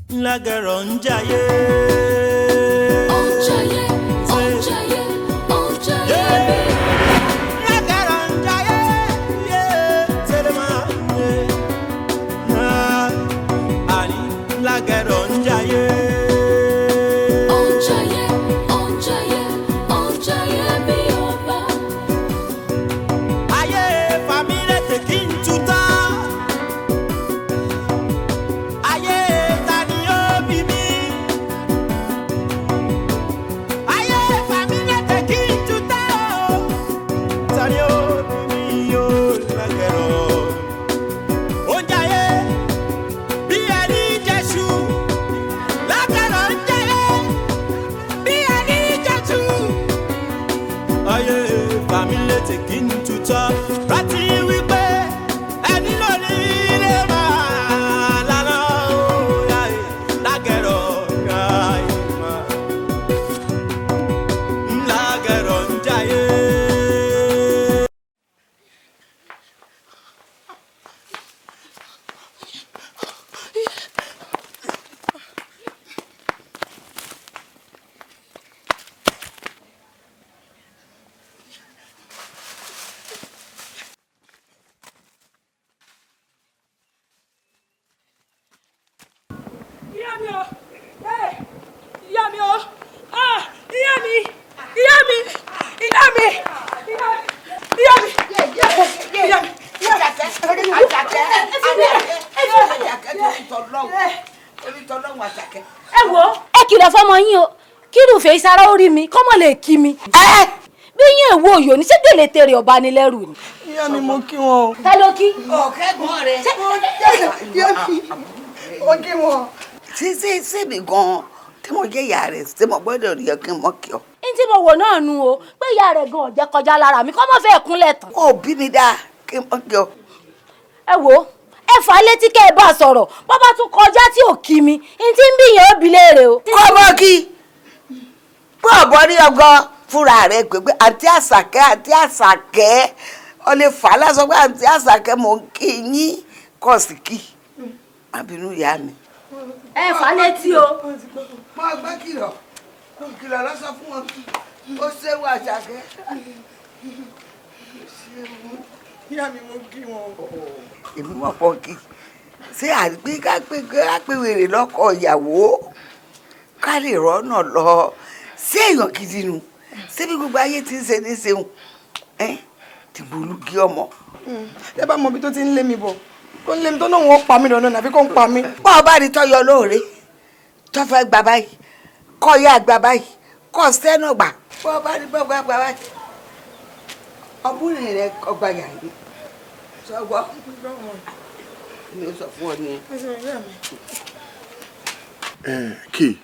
Lágẹ̀rọ̀ ń jayé. Ó ń jayé, ó ń jayé, ó ń jayé bí. Lágẹ̀rọ̀ ń jayé. Tẹ́lẹ̀ máa ń yé. Àní lágẹ̀rọ̀ ń jayé. Ó ń jayé, ó ń jayé, ó ń jayé bí ọba. Ayé fàmílẹ̀ tèkí ń tutọ́. Ayé ta ni ó bí mi? Ayé fàmílẹ̀ tèkí ń tutọ́. Ta ni ó bí mi yóò lágẹ̀rọ̀? Ó ń jayé bí ẹni jẹ́ṣu. Lágẹ̀rọ̀ ń jayé bí ẹni jẹ́ṣu. Ayé fàmílẹ̀ tèkí ń tutọ́. Rántí wípé ẹni ló ní ilé máa lánà ó yáyé. Lágẹ̀rọ̀ yáyé máa. Lágẹ̀rọ̀ ń jayé. Ìyá mi o, ìyá mi o, ìyá mi, ìyá mi, ìyá mi, ìyá mi, ìyá mi. Ẹ wo ẹ kìlọ̀ fọmọ yín o kí irúfẹ́ ìsara ó rí mi kọ́mọ lè kí mi. Bí yín èwo òyò ní ségèlè tèrè ọba ni lẹ́rù ni. Ìyá mi mo kí wọn o. Ta ló kí? ọ̀kẹ́gbọ́n rẹ̀ Mo kí wọn. ṣé mi gan-an tí mo jẹ́ ìyá rẹ̀ tí mo gbọ́dọ̀ rí ọ kí n mọ́ kí ọ. Ní tí mo wò náà nu o pé ìyá rẹ̀ gan ọ̀jẹ̀ kọjá lára mi kọ́mọ fẹ́ kúnlẹ̀ tán. ó bí mi dáa kí n mọ́ kí ọ. Ẹ wo ẹ fà á létí kẹ́ ẹ bá sọ̀rọ̀ bó bá tún kọjá tí ò kí mi ní tí ń bí yẹn ó bi léèrè o. kọ́ mọ́ kí bó ọ̀bọ rí ọgọ́ fúnra rẹ̀ pé àǹtí àṣàkẹ́ ọ lè fà á lásán pé àǹtí àṣàkẹ́ mò ń kí yín kọ̀ sí kí àbínú ìyá mi. Ẹ fà á létí o. máa gbá kìlọ̀ lọ́sọ fún wọn ó ṣéwú àṣàkẹ́. Ìyá mi mo kí wọn o. èmi mọ̀ pọ̀ kí ṣé àgbé kápẹ́wèrè lọ́kọ̀ ìyàwó ká lè rọ́nà lọ ṣé èèyàn gidi nu ṣé bí gbogbo ayé ti ń ṣe ní ṣeun ti bolúgí ọmọ. Ẹ bá mọ ibi tó ti ń lé mi bọ̀ tó ń lé mi tó náà wọ́n pa mí lọ́nà nàbí kó ń pa mí. bọ́ ọ bá rí tọ́yọ lóore tó fẹ́ gbà báyìí kọ́ ya gbà báyìí kọ́ sẹ́nà gbà bọ́ ọ bá rí bọ́ gbà báyìí ọbúrin rẹ ọgbà yàrá sọgbọ́ mi ò sọ fún ọ nìyẹn. Kí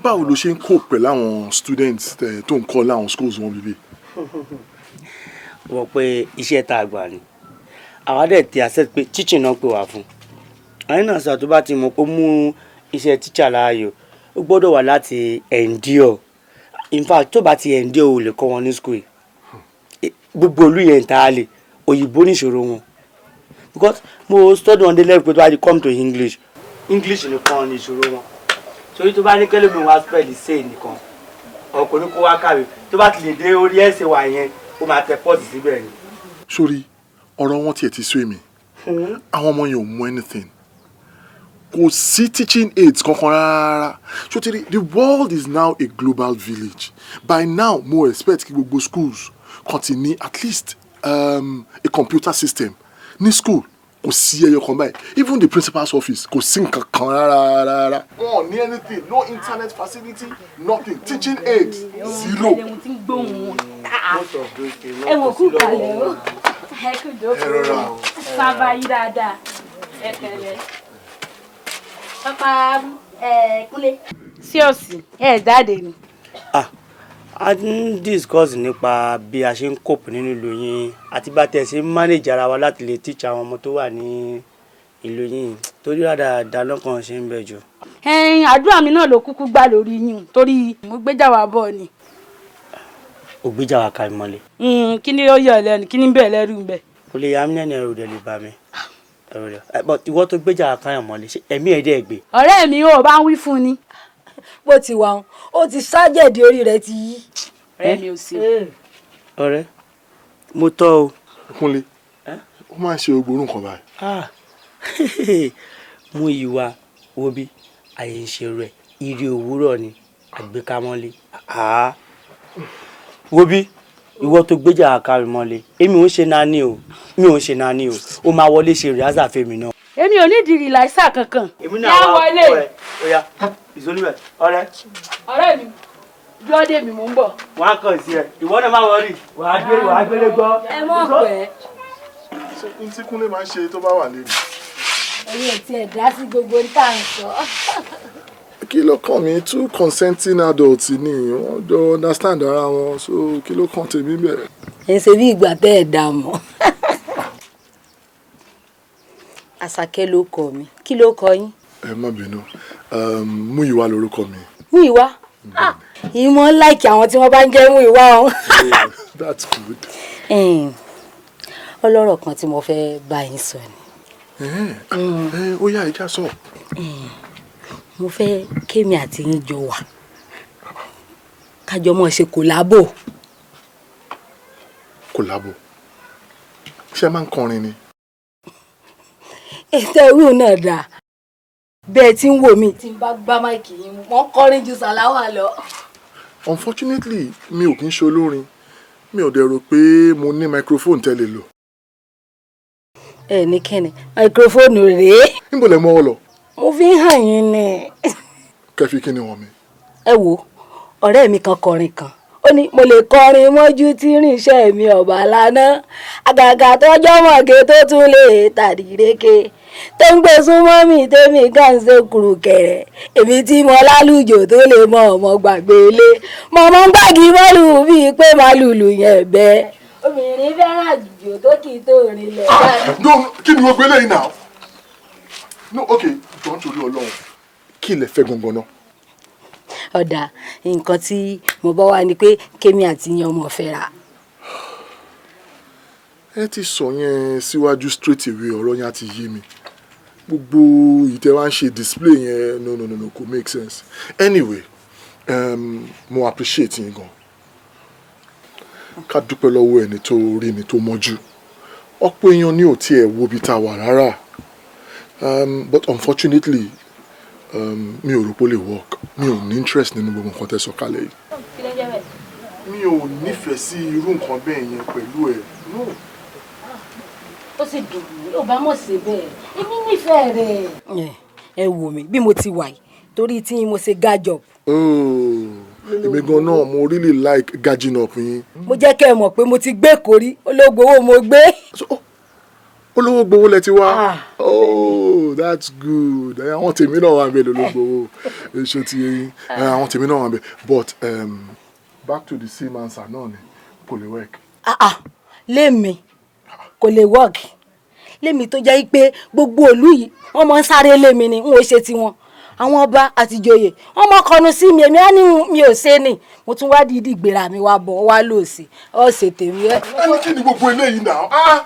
báwo ló ṣe ń cope pẹ̀lú àwọn students tó ń kọ́ láwọn schools wọn bíbí. wọ́n pé iṣẹ́ tá a gbà ni àwa dẹ̀ ti accept pé teaching náà pè wá fún àyìn náà sọ tó bá ti mọ̀ pé ó mú iṣẹ́ teacher láàyò ó gbọ́dọ̀ wà láti endure in fact tó bá ti endure o lè kọ́ wọn ní school gbogbo olú yẹn ta lè òyìnbó níṣòro wọn because mo study on the level pé tó bá di come to English nìkan ní ìṣòro wọn torí tó bá ní kẹ́lẹ́ mi wá spell say nìkan ọkùnrin kó wá kàwé tó bá ti lè dé orí ẹ̀sẹ̀ wà yẹn ó máa tẹ pọ́ọ̀sì síbẹ̀ ni. sórí ọ̀rọ̀ wọn tiẹ̀ ti sú èmi àwọn ọmọ yẹn ò mú anything kò sí teaching aids kankan rárá sotiri the world is now a global village by now mo expect kí gbogbo schools kan ti ní at least a computer system ní school kò sí ẹyọ kan báyìí even the principal's office kò sí nǹkan kan rárá. wọn ò ní anything no internet facility nothing teaching aids zero. Ẹ wò kú kalẹ̀ o ẹ kú jókòó sábà yí dáadáa ẹ tẹ̀lé pápá Kúnlé sí ọ̀sìn ẹ jáde ni. a ń discuss nípa bí a ṣe ń cope nínú ìlú yín àti bá tẹ̀ sí manage ara wa láti lè teach àwọn ọmọ tó wà ní ìlú yín torí dáadáa lọ́kàn ṣe ń bẹ̀ jù. Àdúrà mi náà ló kúkú gbà lórí yín torí mo gbéjà wá bọ̀ ni. ò gbéjà wá ká mọ́lẹ̀. Kí ni ó yọ lẹ́nu kí ni bẹ́ẹ̀ lẹ́rù ń bẹ̀. kò lè yá mi nẹ́ni ẹ̀rù dẹ̀ lè bá mi but ìwọ tó gbéjà káyàn mọ́lẹ̀ ṣe ẹ̀mí ẹ̀ dẹ́ gbé. ọ̀rẹ́ mi ò bá ń wí fún ni bó ti wà ó ti ságẹ̀dì orí rẹ̀ ti yí. ọ̀rẹ́ mi ò sí. ọ̀rẹ́ mo tọ́ o. Kúnlé ó máa ń ṣe ògbórùn kan báyìí. mú ìwà wo bí àyè ń ṣe rẹ̀ ìrì òwúrọ̀ ni àgbékámọ́lé. wo bí ìwọ tó gbéjà kárí mọ́lé èmi ò ń ṣe nání o mi ò ń ṣe nání o ó máa wọlé ṣe rìhásà fèmí náà. èmi ò ní ìdìrì láìsà kankan. èmi náà wà wọlé. ọ̀ya ìzolúwẹ̀ ọ̀rẹ́. ọ̀rẹ́ mi dúọ́dé mi mò ń bọ̀. wọ́n á kàn sí ẹ ìwọ náà má wọrí wàá gbélé gbọ́. ẹ mọ̀ pẹ́. n tí Kúnlé máa ń ṣe tó bá wà lẹ́nu. ẹ̀yin ò tiẹ̀ dá sí gbogbo ní tá à ń sọ. kí ló kàn mí two consenting adults ni wọ́n jọ understand ara wọn so kí ló kàn tèmi bẹ̀rẹ̀. ẹ ṣe bí ìgbà tẹ́ ẹ̀ dà mọ́. Àṣàkẹ́ ló kọ mi kí ló kọ yín. ẹ má bínú Múyìwá lorúkọ mi. Múyìwá ìmọ̀ láìkì àwọn tí wọ́n bá ń jẹ́ Múyìwá o. That's good. ọlọ́rọ̀ kan tí mo fẹ́ bá yín sọ ni. ó yá ìjà sọ. mo fẹ́ kémi àti yín jọ wà kájọ mọ̀ ṣe kòlábò. Kòlábò ṣé máa ń kọrin ni. ètò ìwé náà dáa bẹ́ẹ̀ tí ń wò mí tí ń bá gbá máìkì yín wọ́n kọrin ju Sàláwà lọ. Unfortunately mi ò kí ń ṣe olórin mi ò dẹ̀ rò pé mo ní microphone tẹ́lẹ̀ lò. ẹ ní kẹ́ni máikrófóònù rèé. níbo lẹ mọ́ ọ lọ. mo fi ń hàn yín ni. kẹfì kí ni wọn mi. ẹ wo ọ̀rẹ́ mi kan kọrin kan ó ní mo lè kọrin mọ́jú tí irinṣẹ́ mi ọ̀bà lánàá àgàgà tọ́jọ́ mọ̀gẹ́ tó tún lè tàdíréke tó ń gbé súnmọ́ mi tèmi kàn ṣe kùrùkẹ̀rẹ̀ èmi tí mo lálùjò tó lè mọ ọmọ gbàgbé ilé mọ̀mọ́ ń gbàgì bọ́ọ̀lù bíi pé màlúùlù yẹn bẹ́ẹ̀. obìnrin fẹ́ràn àjùjò tó kì í tó rinlẹ̀. kí ni wọ́n gbé lẹ́yìn náà. no okay jọ̀ọ́ nítorí Ọlọ́run kí ilẹ̀ fẹ́ gangan náà. ọ̀dà nǹkan tí mo bá wá ni pé kémi àti yan ọmọ fẹ́ra. ẹ ti sọ yẹn síwájú straight away ọ̀rọ̀ yẹn á ti yé mi gbogbo ìtẹ́ wá ń ṣe display yẹn no kò make sense anyway mo appreciate yín gan ká dúpẹ́ lọ́wọ́ ẹni tó rí ni tó mọ́jú ọ̀pọ̀ èèyàn ní ò tiẹ̀ wo ibi tá a wà rárá but unfortunately mi ò rò pé ó lè work mi ò ní interest nínú gbogbo nǹkan tẹ́ sọ kalẹ̀ yìí mi ò nífẹ̀ẹ́ sí irú nǹkan bẹ́ẹ̀ yẹn pẹ̀lú ẹ̀ no. ó sì dùn mí ò bá mọ̀ sí bẹ́ẹ̀ èmi nífẹ̀ẹ́ rẹ̀. ẹ wò mí bí mo ti wà yìí torí tí mo ṣe ga job. èmi gan náà mo really like gagging up yín. mo jẹ́ kẹ́ ẹ mọ̀ pé mo ti gbé kórí olóògbówó mo gbé. olówó gbowó lẹ ti wá oh that's good àwọn tèmi náà wà ń bẹ lólógbòwò èso ti yẹn àwọn tèmi náà wà ń bẹ but back to the seamansa náà ni kò lè work. lémi kò lè work lémi tó jẹ́ pé gbogbo ìlú yìí wọ́n mọ̀ ń sáré lémi ni n ò ṣe tiwọn àwọn ọba àti ìjòyè wọ́n mọ̀ kọnu sí mi èmi á ní mi ò ṣe ni mo tún wá dídì gbéra mi wá bọ̀ wá lò sí ọ̀ ṣe tèmi ẹ. ẹni kí ni gbogbo eléyìí náà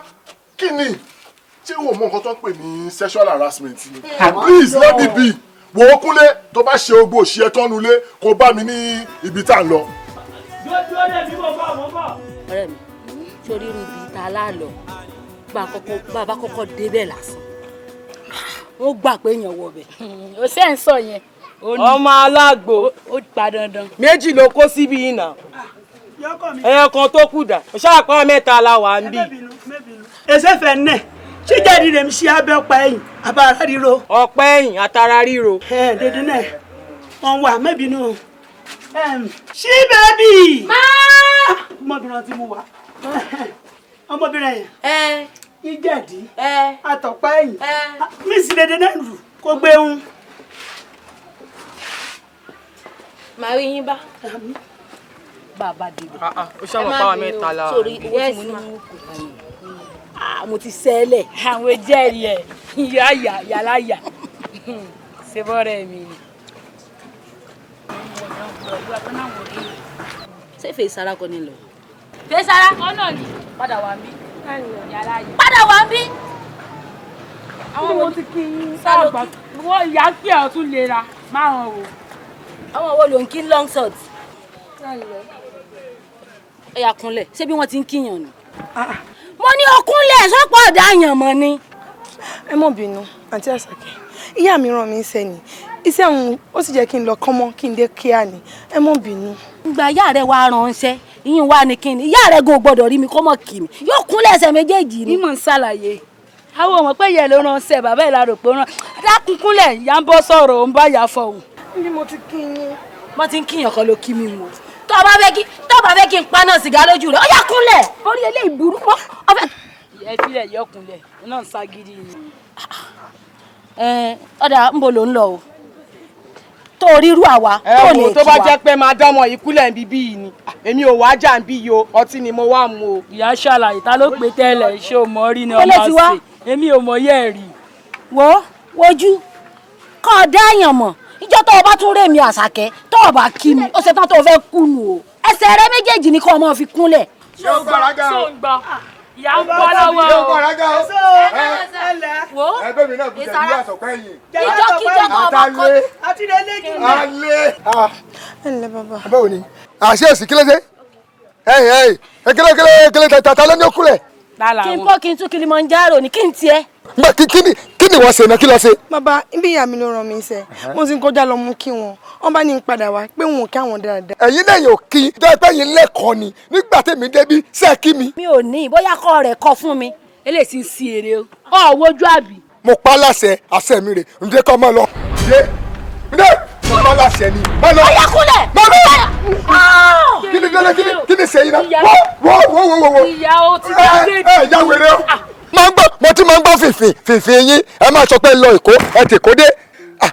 kí ni ṣé o mọ nǹkan tó ń pè ní sexual harassment ni please let me be wò ó Kúnlé tó bá ṣe ogbó òṣìṣẹ́ tọ́nu lé kó bá mi ní ibi tá à ń lọ. ọ̀rẹ́ mi sórí irú ibi tá a láàlọ́ bá a bá kọ́kọ́ débẹ̀ lásán wọ́n gbà pé èèyàn wọ̀ bẹ̀. ó ṣe ń sọ yẹn. ọmọ alágbo ó pa dandan. méjì ló kó síbi yìí náà ẹyọ kan tó kù dà ṣáàpá mẹ́ta la wà ń bì. ẹsẹ̀ fẹ́ nẹ̀ ṣé jáde rẹ̀ ń ṣe abẹ́ ọ̀pá ẹ̀yìn abára ríro. ọ̀pá ẹ̀yìn àtàrà ríro. dédé náà wọ́n wà mẹ́bìnú. ṣí bẹ́ẹ̀bì. ọmọbìnrin tí mo wà ọmọbìnrin yẹn ìjẹ̀dí àtọ̀pá ẹ̀yìn mísì dédé náà lù kó gbé ń. màá rí yín bá. bàbá dìbò. ó ṣàmọ̀ pàwọn mẹ́ta la. sórí owó tí mo ní kò mo ti sẹ́lẹ̀. àwọn jẹ́rìí ẹ̀ yàrá yà ṣe bọ́rẹ̀ mi ni. ṣé Fèsàrà kọ́ ni lọ. Fèsàrà ọ̀nà ni padà wà ń bí. padà wà ń bí. àwọn wo ti kí sáàgbà wọ́n ìyá pé ọ̀ tún lè ra márùn-ún o. àwọn wo ló ń kí long shot. ẹ̀yà kúnlẹ̀ ṣé bí wọ́n ti ń kíyàn nù. mo ní okúnlẹ̀ sọ́pọ̀ ọ̀daràn mọ́ ni. ẹ mọ̀ bínú àǹtí Àṣàkẹ́ ìyá mi rán mi iṣẹ́ ni iṣẹ́ òun ó sì jẹ́ kí n lọ kọ́mọ́ kí n dé kíá ni ẹ mọ̀ bínú. ìgbà ìyá rẹ wá ránṣẹ́ ìyín wá ní kíni ìyá rẹ gan gbọ́dọ̀ rí mi kó mọ̀ kí mi yóò kúnlẹ̀ ẹsẹ̀ méjèèjì ni. mímọ̀ ń ṣàlàyé àwọn ọmọ pé ìyá ló ránṣẹ́ bàbá ẹ̀ lárò pé ó rán dákúnkúnlẹ̀ ìyá ń bọ́ sọ̀rọ̀ ó ń bá ìyá fọ̀hún. bí mo ti kí yín. mo ti ń kíyàn kan ló kí mi mọ́ tó o bá fẹ́ kí n paná sìgá lójú rẹ̀ ó yá kúnlẹ̀ orí eléyìí burú mọ́ ọfẹ́. ìyá ìfilẹ̀ yọ kúnlẹ̀ náà ń ságídí ni. ọ̀dà ń bo ló ń lọ o tó rírú àwa tó lè kí wa. tó bá jẹ́ pé máa dánmọ̀ ìkúlẹ̀ ń bíbí yìí ni èmi ò wá jà ń bí yìí o ọtí ni mo wá mu o. ìyá ṣàlàyé ta ló pè tẹ́lẹ̀ ṣé o mọ̀ rí ni ọmọ ṣe èmi ò mọ̀ yẹ́ rí. wojú kọ́ ọ dáyàn mọ̀ ìjọ tó o bá tún rèmi Àṣàkẹ́ tó o bá kí mi ó ṣe tán tó o fẹ́ kúnu o ẹsẹ̀ rẹ méjèèjì ni kó o mọ̀ fi kúnlẹ̀. ṣé o gbọ́ ìyá ń bọ́ lọ́wọ́ o. wo ẹgbẹ́ mi náà kùtẹ̀ ní àsọ̀kọ́ ẹ̀yìn. ìjọkíjọ tó o bá kọ́. alẹ́. ẹ ǹlẹ́ bàbá. báwo ni àṣẹ èsì kí ló dé kílẹ̀ tata ló ní ó kúlẹ̀. kí n pọ́ kí n tún Kilimanjaro ni kí n tiẹ̀. kí ni wọ́n ṣe náà kí lọ ṣe. bàbá ibi ìyá mi ló rán mi iṣẹ́ mo ti ń kọjá lọ mú kí wọn bá ní n padà wá pé wọn ò kí àwọn dáadáa. ẹ̀yin náà yóò kí tó ẹgbẹ́ yín lẹ́kọ̀ọ́ ni nígbà tèmi débi ṣe kí mi. mi ò ní bóyá kọ́ rẹ̀ kọ́ fún mi eléyìí sì ń si èrè o ọ̀ wojú àbí. mo pa láṣẹ àṣẹ mi rè ǹjẹ́ kọ́ mọ́ lọ. ǹjẹ́ mo pa láṣẹ ni. ọ̀yà kúnlẹ̀. kí ni ṣe yín náà wo. ìyá o ti dá géètì. ẹ ya wèrè o. mo ti máa ń gbọ́ fìfì yín ẹ máa sọ pé lọ Èkó ẹ ti kó dé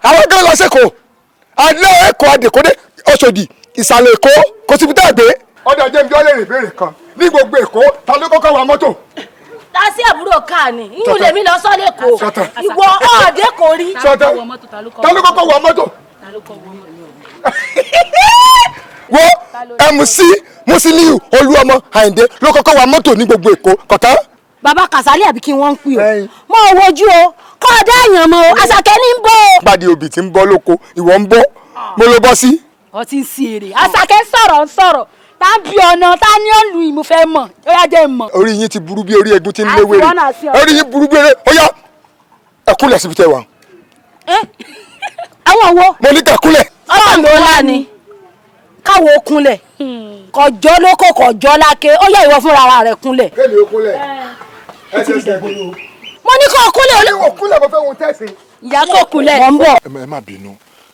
àwọn gan lọ sẹ́kọ̀ọ́ alẹ́ Èkó adèkódé Òṣòdì ìsàlẹ̀ Èkó kò síbi tá a gbé. ọdọ jẹ́ mi jọ́ lè rìn béèrè kan ní gbogbo Èkó ta ló kọ́kọ́ wa mọ́tò. ta sí àbúrò káà ni ìyún lèmi lọ sọ́lé kó ìwọ ọ̀ọ́dẹ kò rí. ta ló kọ́kọ́ wa mọ́tò. wo MC Musiliu Olúọmọ Àyìndé ló kọ́kọ́ wa mọ́tò ní gbogbo Èkó kọ̀tán. bàbá Kàsálí àbí kí wọ́n ń pè ọ́ mọ́ ò wojú o kọ́ ọ dáyàn mọ́ o Àṣàkẹ́ ní ń bọ́ o. gbàdí obì tí ń bọ́ lóko ìwọ ń bọ́ mo ló bọ́ sí. ọ ti ń si èrè Àṣàkẹ́ sọ̀rọ̀ tá ń bí ọ̀nà tá ní òǹlù ìmú fẹ́ mọ̀ ó yá jẹ́ mọ̀. orí yín ti burú bí orí egun tí ń léwé rè orí yín burú bí eré ó yá ẹkúnlẹ̀ síbi tẹ wà. àwọn wo. mo ní kẹkúnlẹ̀. ọlọ́run ló lá ni káwo kúnlẹ̀ kọjọ́ lóko kọjọ́ lákè ó yá ìwọ fúnra ara rẹ̀ kúnlẹ̀. kéde ó kúnlẹ̀ ẹ ṣe ṣẹ́gun. mo ní kó kúnlẹ̀ olè. kúnlẹ̀ mo fẹ́ wọn tẹ̀sí. ìyá kó kúnlẹ̀. wọ́n ń bọ̀. ẹ má bínú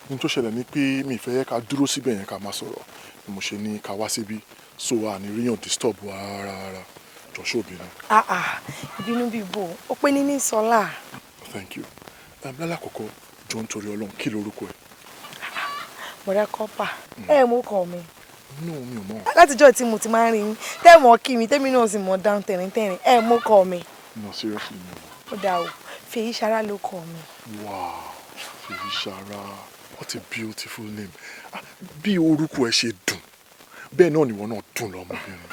ní tó ṣẹlẹ̀ ni pé mi ìfẹ́ yẹ ká dúró síbẹ̀ yẹn ká máa sọ̀rọ̀ ni mo ṣe ní ká wá síbí so àní ríyàn disturb wa rárá jọ̀ṣọ́ obìnrin. ìbínú bíi bò ó pé ní sọlá. thank you lálàkọ́kọ́ jọ ń torí Ọlọ́run kí lorúkọ ẹ. bọ̀dá kọ́pà ẹ mú kọ mi. mi ò mọ̀. látijọ́ tí mo ti máa ń rí yín tẹ́ẹ̀mọ́ kí mi tẹ́mi náà sì mọ̀ dáhùn tẹ̀ríntẹ̀rín ẹ mú kọ mi. no seriously mi ò mọ̀. ó dáa o Fèyíṣará ló kọ mi. wow Fèyíṣará what a beautiful name bí orúkọ ẹ ṣe dùn bẹ́ẹ̀ náà nìwọ náà dùn lọ́mọbìnrin.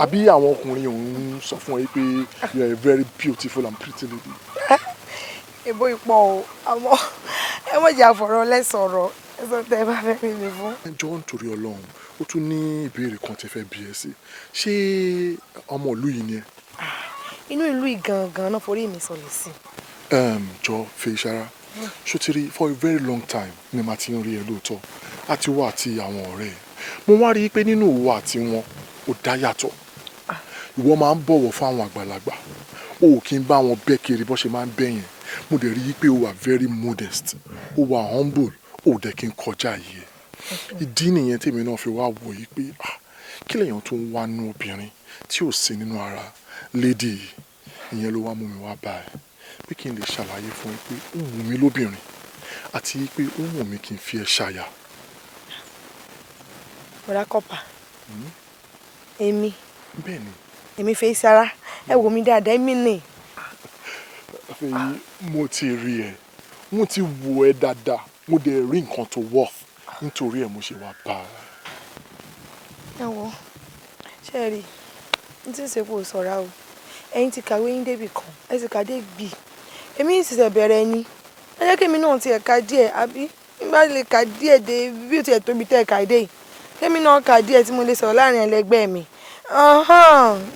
àbí àwọn ọkùnrin òun sọ fún ẹ pé you are a very beautiful and pretty lady. èbó ipò o àmọ́ ẹ mọ̀ jà fọ̀rọ̀ lẹ́sọ̀rọ̀ ẹ̀sọ́ tẹ́ ẹ bá fẹ́ rí mi fún. ẹ jọ̀ọ́ nítorí Ọlọ́run ó tún ní ìbéèrè kan tí fẹ́ bi ẹ sí ṣé ọmọ ìlú yìí ni ẹ. inú ìlú ìgangan náà forí mi sọlẹ̀ sí. jọ Fèyíṣará ṣòtìrí for a very long time ni màá ti ń rí ẹ lóòótọ́ àti wà àti àwọn ọ̀rẹ́ ẹ mo wá rí i pé nínú òwò àti wọn ó dá yàtọ̀ ìwọ máa ń bọ̀wọ̀ fún àwọn àgbàlagbà o ò kí ń bá wọn bẹ́ kiri bó ṣe máa ń bẹ́ yẹn mo dẹ̀ rí i pé o wà very modest o wà humble o dẹ̀ kí n kọjá yìí ẹ ìdí nìyẹn tèmi náà fi wá wò yìí pé kí lèèyàn tó ń wá nú obìnrin tí ò sí nínú ara lady ìyẹn ló wá mú mi wá bá ẹ pé kí n lè ṣàlàyé fún ẹ pé ó wù mí lóbìnrin àti pé ó wù mí kí n fi ẹ ṣàyà. bọ̀dá kọ́pà èmi bẹ́ẹ̀ni èmi Fèyíṣará ẹ wò mí dáadáa èmi nì. Fèyí mo ti rí ẹ mo ti wò ẹ dáadáa mo dẹ̀ rí nǹkan tó worth nítorí ẹ mo ṣe wá bá a. ẹ wo ṣe rí n tí ń ṣe kó sọ̀rọ̀ o ẹ̀yin ti kàwé yín débì kan ẹ sì kàdé gbì èmi ìṣẹ̀ṣẹ̀ bẹ̀rẹ̀ ni ẹ jẹ́ kí èmi náà ti ẹ̀ka díẹ̀ àbí nígbà lè kà díẹ̀ dé bí ó ti ẹ̀ tóbi tẹ́ ẹ̀ka dé yìí kémi náà kà díẹ̀ tí mo lè sọ̀rọ̀ láàrin ẹlẹgbẹ́ mi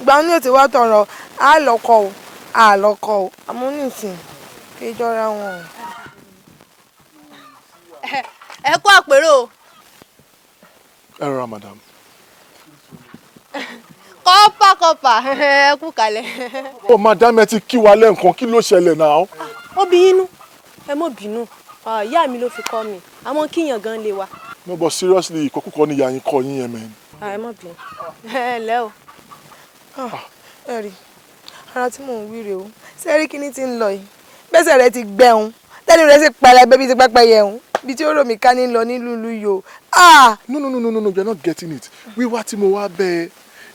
gbà ní òtí wá tọrọ àlọ́kọ o àmọ́ nìsín kí jọra wọn. ẹ kú àpérò. ẹ rọra madam. kọ́pà ẹ kú kalẹ̀. ó madam ẹ ti kí wa lẹ́ǹkan kí ló ṣẹlẹ̀ náà. ó bí inú ẹ mọ̀ bínú ìyá mi ló fi kọ́ mi àmọ́ kíyàn gan lè wa. no but seriously ìkọkúkọ ni ìyá yín kọ yín yẹn mẹ́rin. ẹ mọ̀ bínú ẹ lẹ́ o. ẹ rí ara tí mò ń wí rèé o ṣé rí kíní tí ń lọ yìí bẹ́sẹ̀ rẹ ti gbẹ̀hún tẹ́lẹ̀ rẹ sì pẹ̀lẹ́ bẹ́bí ti pẹ́pẹ́ yẹ̀hún bí tí ó rò mí ká ní lọ nílùú yìí o. no you're not getting it wíwá tí mo wá bẹ́ẹ̀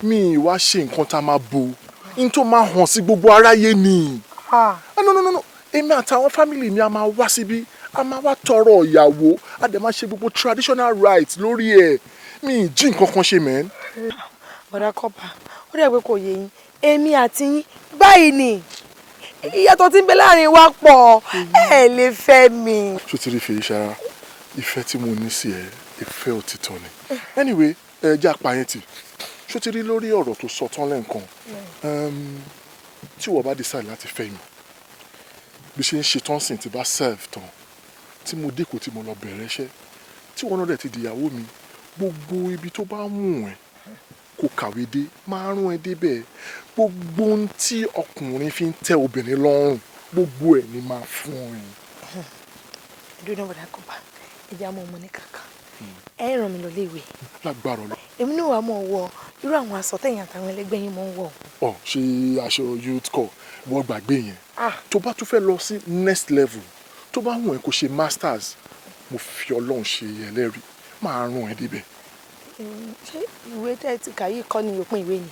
mi wá ṣe nǹkan tá a máa bo n tó máa hàn sí gbogbo aráyé ni. no èmi àtàwọn fámìlì mi a máa wá síbí a máa wá tọrọ ìyàwó a dẹ̀ máa ṣe gbogbo traditional rites lórí ẹ̀ mi jí nǹkan kan ṣe mẹ́. ọ̀dà kọ́pà ó dẹ̀ pé kò yé yín èmi àti yín báyìí ni ìyàtọ̀ tí ń bẹ láàrin wa pọ̀ ẹ lè fẹ́ mi. ṣó ti rí fèyí ṣara ìfẹ́ tí mo ní sí ẹ ìfẹ́ òtítọ́ ni anyway ẹ jẹ́ àpáyín tì ṣó ti rí lórí ọ̀rọ̀ tó sọ tán lẹ́ǹkan tí wọ́n bá decide láti fẹ́ mi bí ṣe ń ṣe tán sìn tí bá serve tán tí mo dé kò tí mo lọ bẹ̀rẹ̀ iṣẹ́ tí wọ́n náà dẹ̀ ti dìyàwó mi gbogbo ibi tó bá mú ẹ kò kàwé dé máa rún ẹ débẹ̀ gbogbo ohun tí ọkùnrin fi ń tẹ́ obìnrin lọ́rùn gbogbo ẹ̀ ni máa fún ẹ. ìdúró náà kò bá ìjà mọ ọmọ ní kankan ẹ ràn mí lọ léèwé. lágbára lọ. èmi náà wà mọ̀ wọ irú àwọn aṣọ tẹ̀yìn àtàwọn ẹlẹgbẹ́ yín mọ̀ ń wọ̀. ọ ṣe aṣọ youth corps wọ́n gbàgbé yẹn tó bá tún fẹ́ lọ sí next level tó bá wù ẹ́ kó ṣe masters mo fi ọlọ́run ṣe ẹlẹ́rìí máa rún ẹ débẹ̀. ṣé ìwé tẹ́ ẹ ti kà yìí kọ́ ni òpin ìwé ni.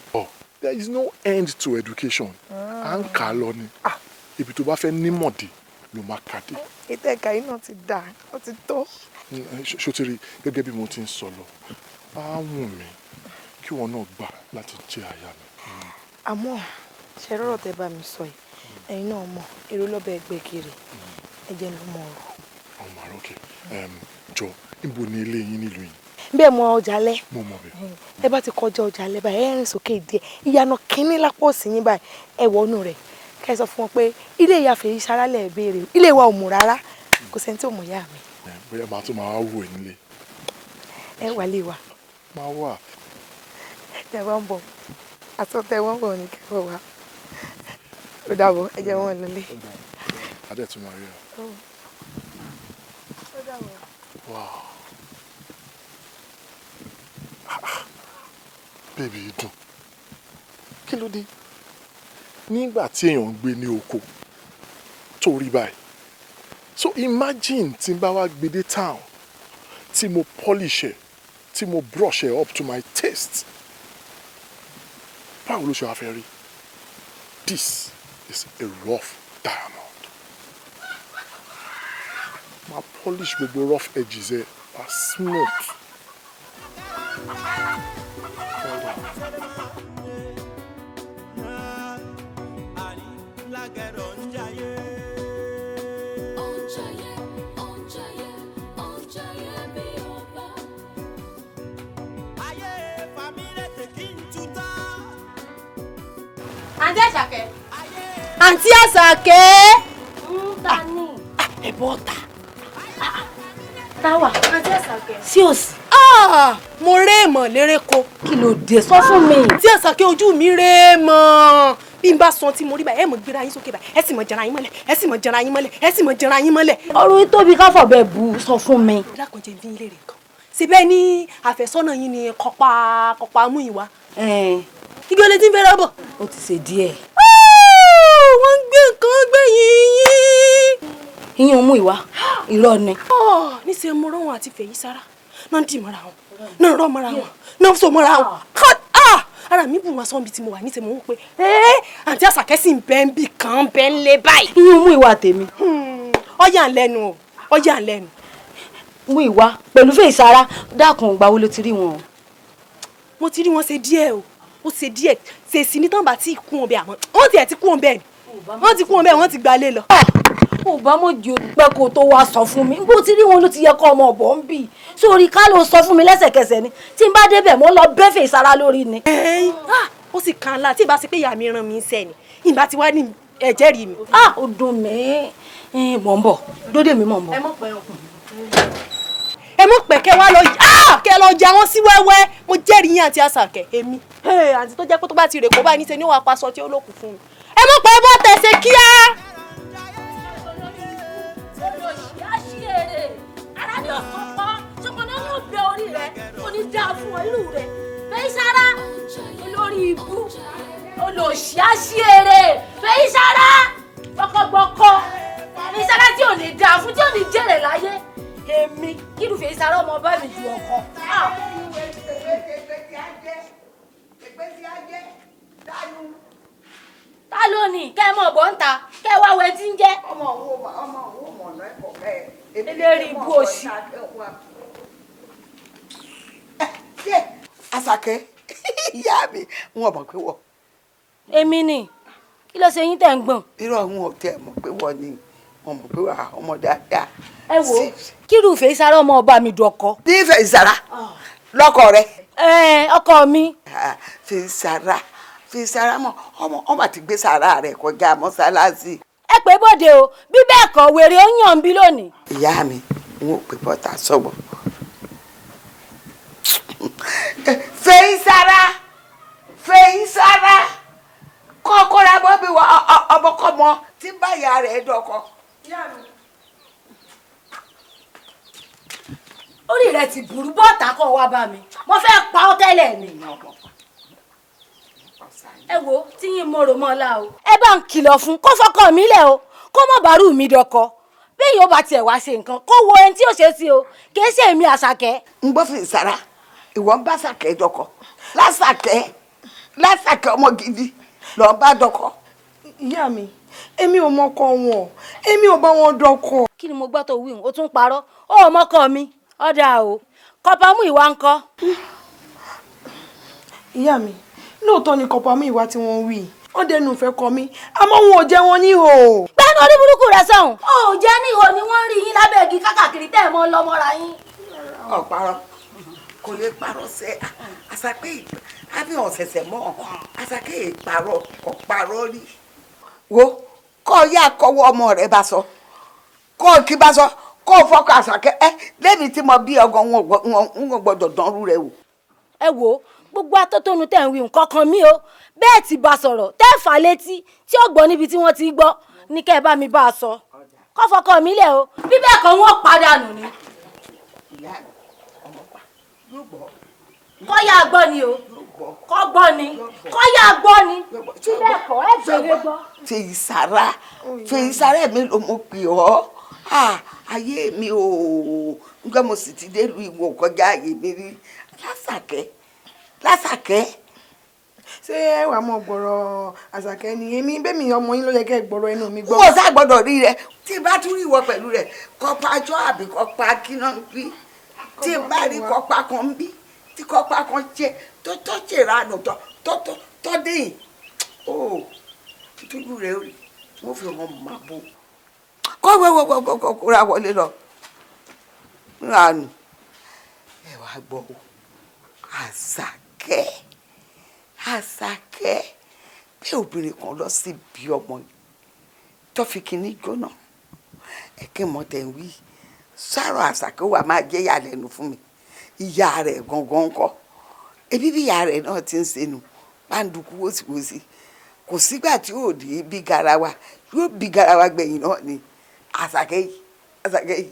there is no end to education à ń kà á lọ ni ibi tó bá fẹ́ nímọ̀dé ló máa kà dé. ètò ẹ̀ka yìí náà ti dà ó ti tó. ṣòtìrì gẹ́gẹ́ bí mo ti ń sọ lọ á wù mí kí wọn náà gbà láti jẹ́ aya mi. àmọ́ ṣe rọrọ tẹ́ bá mi sọ yìí ẹ̀yin náà mọ̀ èrò lọ́bẹ̀ ẹgbẹ́ kiri ẹ̀jẹ̀ ló mọ̀ ọ̀rọ̀. ọmọ àròkè jọ níbo ni ilé yín nílùú yìí. bẹ́ẹ̀ mọ ọjà alẹ́. mo mọ̀ bẹ́ẹ̀. ẹ bá ti kọjá ọjà alẹ́ báyìí ẹ rìn sókè díẹ̀ ìyànà kínní lápò òsì yín báyìí ẹ wọnú rẹ̀ kẹ́ ẹ sọ fún wọn pé ilé ìyá fèyí sára lẹ̀ béèrè ilé wa ò mú rárá kò sẹ́ni tí ò mọ̀ yá mi. bóyá màá tún máa wò ẹ nílé. ẹ wà lè wà. máa wà. ẹ wá ń bọ̀ àtọ́tẹ wọn bọ̀ ní kẹfọ́ wa ó dàbọ̀ ẹ jẹ́ wọn lọlé. adé tún máa rí ọ. ó dàbọ̀. wow bébì dùn kí ló dé nígbà tí èèyàn ń gbé ní oko tó rí báyìí so imagine tí n bá wá gbé dé town tí mo polish ẹ tí mo brush ẹ up to my taste báwo ló ṣe wá fẹ́ rí this is a rough diamond ma polish gbogbo rough edges ẹ are smooth. Àǹtí Àṣàkẹ́. Àǹtí Àṣàkẹ́. Tani. Ẹ bọ́ ta. Táwà. Àǹtí Àṣàkẹ́. Sí òsì. Mo réèmọ̀ lérèkó. Kí ló dé sọ fún mi. Tí Àṣàkẹ́ ojú mi réèmọ̀. Bí n bá sọ tí mo rí báyìí ẹ mọ̀ gbéra yín sókè báyìí ẹ sì mọ̀ jẹra yín mọ́lẹ̀ ẹ sì mọ̀ jẹra yín mọ́lẹ̀ ẹ sì mọ̀ jẹra yín mọ́lẹ̀. ọ̀rọ̀ tóbi káfọ̀ bẹ́ẹ̀ bu sọ fún mi. lákànjẹ́ bí ilé rẹ̀ kan síbẹ̀ ní àfẹ́sọ́nà yín ni kọ́pa mú ìwà. igi olè tí ń fẹ́ràn bọ̀. ó ti ṣe díẹ̀. wọ́n gbé nǹkan gbẹ̀yìn yín. ìyẹn mú ìwà irọ́ ni. níṣẹ́ mo rán wọn àti fèyí sára náà dì mọ́ra wọn náà rọ́ mọ́ra wọn náà so mọ́ra wọn ara mi bù wọn sọ níbi tí mo wà níṣẹ́ mo ń pè àǹtí Àṣàkẹ́ sì ń bẹ́ ń bì kan bẹ́ ń lé báyìí. ìyẹn mú ìwà tèmi. ọjà ń lẹ́nu o ọjà ń lẹ́nu. mú ìwà pẹ̀lú fèyí sára dákun ìgbà wo ló ti rí wọn. mo ti rí wọn ṣe díẹ̀ o ó ṣe díẹ̀ ṣèṣì ní tán bá tí kú ọbẹ̀ àmọ́ wọ́n tiẹ̀ ti kú ọbẹ̀ ni wọ́n ti kú ọbẹ̀ wọ́n ti gbalé lọ. ò bá mọ̀ jù pé kó tó wá sọ fún mi bó ti rí wọn ló ti yẹ kó ọmọ ọ̀bọ̀ ń bì sórí ká ló sọ fún mi lẹ́sẹ̀kẹsẹ̀ ni tí n bá débẹ̀ mo lọ bẹ́fẹ̀ ìsara lórí ni. ó sì kan la tí ì bá ṣe pé ìyá mi ràn mí ń sẹ́ ni ìbá ti wá ní ẹ̀jẹ̀ rí mi. ó dùn mí mọ̀ ń bọ̀ dódé mi mọ̀ ń bọ̀. ẹ mọ̀ pé kẹ́ wá lọ kẹ́ lọ jẹ àwọn sí wẹ́wẹ́ mo jẹ́rìí yín àti Àṣàkẹ́ èmi àti tó jẹ́ pé tó bá ti rè kó báyìí níṣẹ́ ni ó wàá paṣọ tí ó lókun fún mi ẹ mọ̀ pé bọ́ tẹ̀sẹ̀ kíá. ara ni ọ̀sán pọ̀ ṣọkàn náà yóò bẹ orí rẹ̀ kò ní dáa fún ọ irú rẹ̀ fẹ́ sára olórí ibú olóṣì àṣìírè fẹ́ sára gbọ́kọ́gbọ́kọ́ fẹ́ sára tí ò ní dáa fún tí ò ní jèrè láyé èmi kí ló fẹ́ sára ọmọ bá mi ju ọkọ. ta ló ní kẹ́ ẹ mọ̀ bọ́ ń ta kẹ́ ẹ wá wẹ tí ń jẹ́. ọmọ òun mọ̀ lẹ́kọ̀ọ́ bẹ́ẹ̀. eléri ibú òṣì. Àṣàkẹ́ ìyá mi wọn mọ̀ pé wọ. èmi ni kí ló ṣe yín tẹ̀ ń gbọ̀n. irú àwọn ọ̀tẹ̀ mọ̀ pé wọ́n ni wọn mọ̀ pé wà ọmọ dáadáa. ẹ wo kírù fèé sára ọmọ ọba mi dọkọ. ní ìfẹ́ ìsàrà lọ́kọ rẹ. ọkọ mi. fi sara mọ ọmọ àti gbé sara rẹ kọjá mọ́sálásí. ẹ pé bóde o bí bẹ́ẹ̀ kọ́ wèrè ó yàn bí lónìí. ìyá mi n ò pè bọ́tà sọ̀gbọ̀n. fèyí sara kọ́kọ́ra bọ́ bí wọ́n ọmọkọ́mọ tí báyà rẹ̀ dọ́kọ. orí rẹ ti burú bọ́ọ̀tà kọ́ wá bá mi mo fẹ́ pa ọ́ tẹ́lẹ̀ ni. ẹ wo tí yín mọ̀rọ̀ mọ́ la o. ẹ bá ń kìlọ̀ fún kó fọkàn mi lẹ̀ o kó mọ̀ bàrú mi dọkọ bí yóò bá tiẹ̀ wá ṣe nǹkan kó wo ẹni tí yóò ṣe sí o kì í ṣe èmi Àṣàkẹ́. ń gbọ́ fi ìsara ìwọ ń bá Àṣàkẹ́ dọkọ lásàkẹ́ ọmọ gidi lọ́ọ́ bá dọkọ. ìyá mi èmi ò mọkọ wọn èmi ò bá wọn dọkọ. kí ni mo gbọ́ tó wí o tún parọ́ ó ò mọ́kọ mi ọ̀dà o kọ́pá mú ìwà ńkọ́. ìyá mi lóòótọ́ ni kọ́pá mú ìwà tí wọ́n wí wọ́n dẹnu ìfẹ́ kọ mí àmọ́ wọn ò jẹ́ wọn níhò. gbẹ́nu orí burúkú rẹ̀ sọ̀hún ó jẹ́ níhò ni wọ́n rí yín lábẹ́ igi kákàkiri tẹ́ ẹ̀ mọ́ lọ́mọ́ra yín. ọ̀parọ́ kò lè parọ́ sẹ́ Àṣàkẹ́ àbí ọ̀sẹ̀sẹ̀ mọ́ Àṣàkẹ́ ìparọ́ kò parọ́ rí. wo kọ́ yá kọ́wọ́ ọmọ rẹ̀ bá sọ kọ́ kí bá sọ kó fọkàn Àṣàkẹ́ lẹ́mi tí mo bí ọgàn wọn gbọ́dọ̀ dánrú rẹ wò. ẹ wo gbogbo atótónu tẹ̀ ń wí nǹkan kan mí o bẹ́ẹ̀ ti bá sọ̀rọ̀ tẹ́ fà létí tí ó gbọ́ níbi tí wọ́n ti gbọ́ ní kẹ́ ẹ bá mi bá a sọ kó fọkàn mi lẹ̀ o bí bẹ́ẹ̀ kan wọ́n padànù ni. kọ́ yá gbọ́ ni o kọ́ gbọ́ ni kọ́ yá gbọ́ ni bí bẹ́ẹ̀ kọ́ ẹ bèrè gbọ́. fèyí sára mi ló mọ̀ pé ọ́ ayé mi ò nígbà mo sì ti dé lu ìwọ kọjá ayé mi rí Lásàkẹ́. ṣé ẹ wàá mọ gbọ́rọ̀ Àṣàkẹ́ ni èmi bẹ́mi ọmọ yín ló yẹ kẹ́ ẹ gbọ́rọ̀ ẹnu mi gbọ́. wọ́n sá gbọ́dọ̀ rí rẹ tí bá tún rí ìwọ pẹ̀lú rẹ kọ́pá ajọ́ àbí kọ́pá kíná ń bí tí bá rí kọ́pá kan ń bí tí kọ́pá kan jẹ tó ṣèrà àná tó dé yìí ó túbú rẹ rí wọ́n fi hàn máa bò kọ́ ra wọlé lọ ránù ẹ wá gbọ́ Àṣàkẹ́ bí obìnrin kan lọ sí bí ọmọ tó fi kíní jóná ẹ̀kẹ́ mọ́tẹ̀ ń wí sọ̀rọ̀ Àṣàkẹ́ wà máa jẹ́ ìyàlẹ́nu fún mi ìyá rẹ̀ gangan kọ́ ebi bí ìyá rẹ̀ náà ti ń senu pàǹdùkú wòsíwòsí kò sígbà tí yóò di bí garawa yóò bí garawa gbẹ̀yìn náà ni Àṣàkẹ́ yìí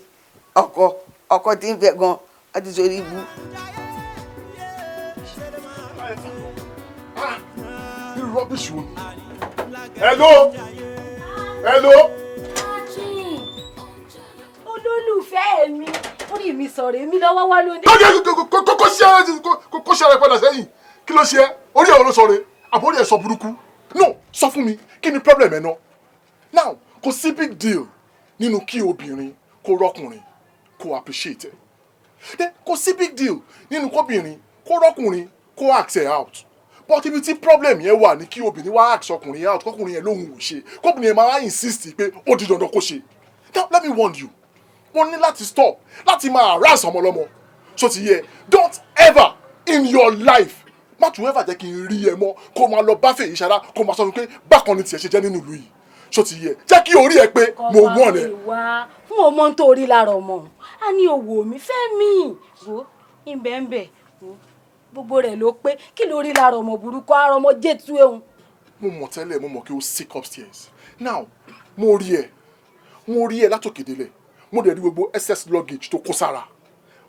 ọkọ tí ń fẹ́ gan ọdún sórí ibú. Rubbish wo. Hello. olólùfẹ́ mi orí mi sọ̀rọ̀ èmi lọ́wọ́ wá lóde. kó ṣe ara padà sẹ́yìn kí ló ṣe ẹ́ orí ẹ̀ ló sọ̀rọ̀ àbórí ẹ̀ sọ burúkú no sọ fún mi kí ni problem ẹ̀ náà now kò sí big deal nínú kí obìnrin kó rọ́kùnrin kó appreciate ẹ̀ kò sí big deal nínú kóbìnrin kó rọ́kùnrin kó ask ẹ̀ out but ibi tí problem yẹn wà ní kí obìnrin wá ask ọkùnrin out kọkùnrin yẹn lóhùn ò ṣe kọkùnrin yẹn máa insist pé ó di dandan kó ṣe. Now let me warn you mo ní láti stop láti máa harass ọmọlọ́mọ so ti yẹ don't ever in your life má tún ever jẹ́ kí n rí ẹ mọ́ kó máa lọ bá Fèyí Ṣara kó máa sọ fún pé bákan ni tiẹ̀ ṣe jẹ́ nínú ìlú yìí so ti yẹ jẹ́ kí orí ẹ pé mo wọ̀n ẹ. wá fún ọmọ tó rí lára ọmọ a ní owó mi fẹ́ mi wo ìbẹ̀ǹbẹ̀ gbogbo rẹ̀ ló pé kí ló rí lára ọmọ burúkú ara ọmọ jẹ́tú ẹ̀hún. mo mọ̀ tẹ́lẹ̀ mo mọ̀ kí o sick upstairs now mo rí ẹ látòkè délẹ̀ mo dẹ̀ rí gbogbo excess luggage tó kó sára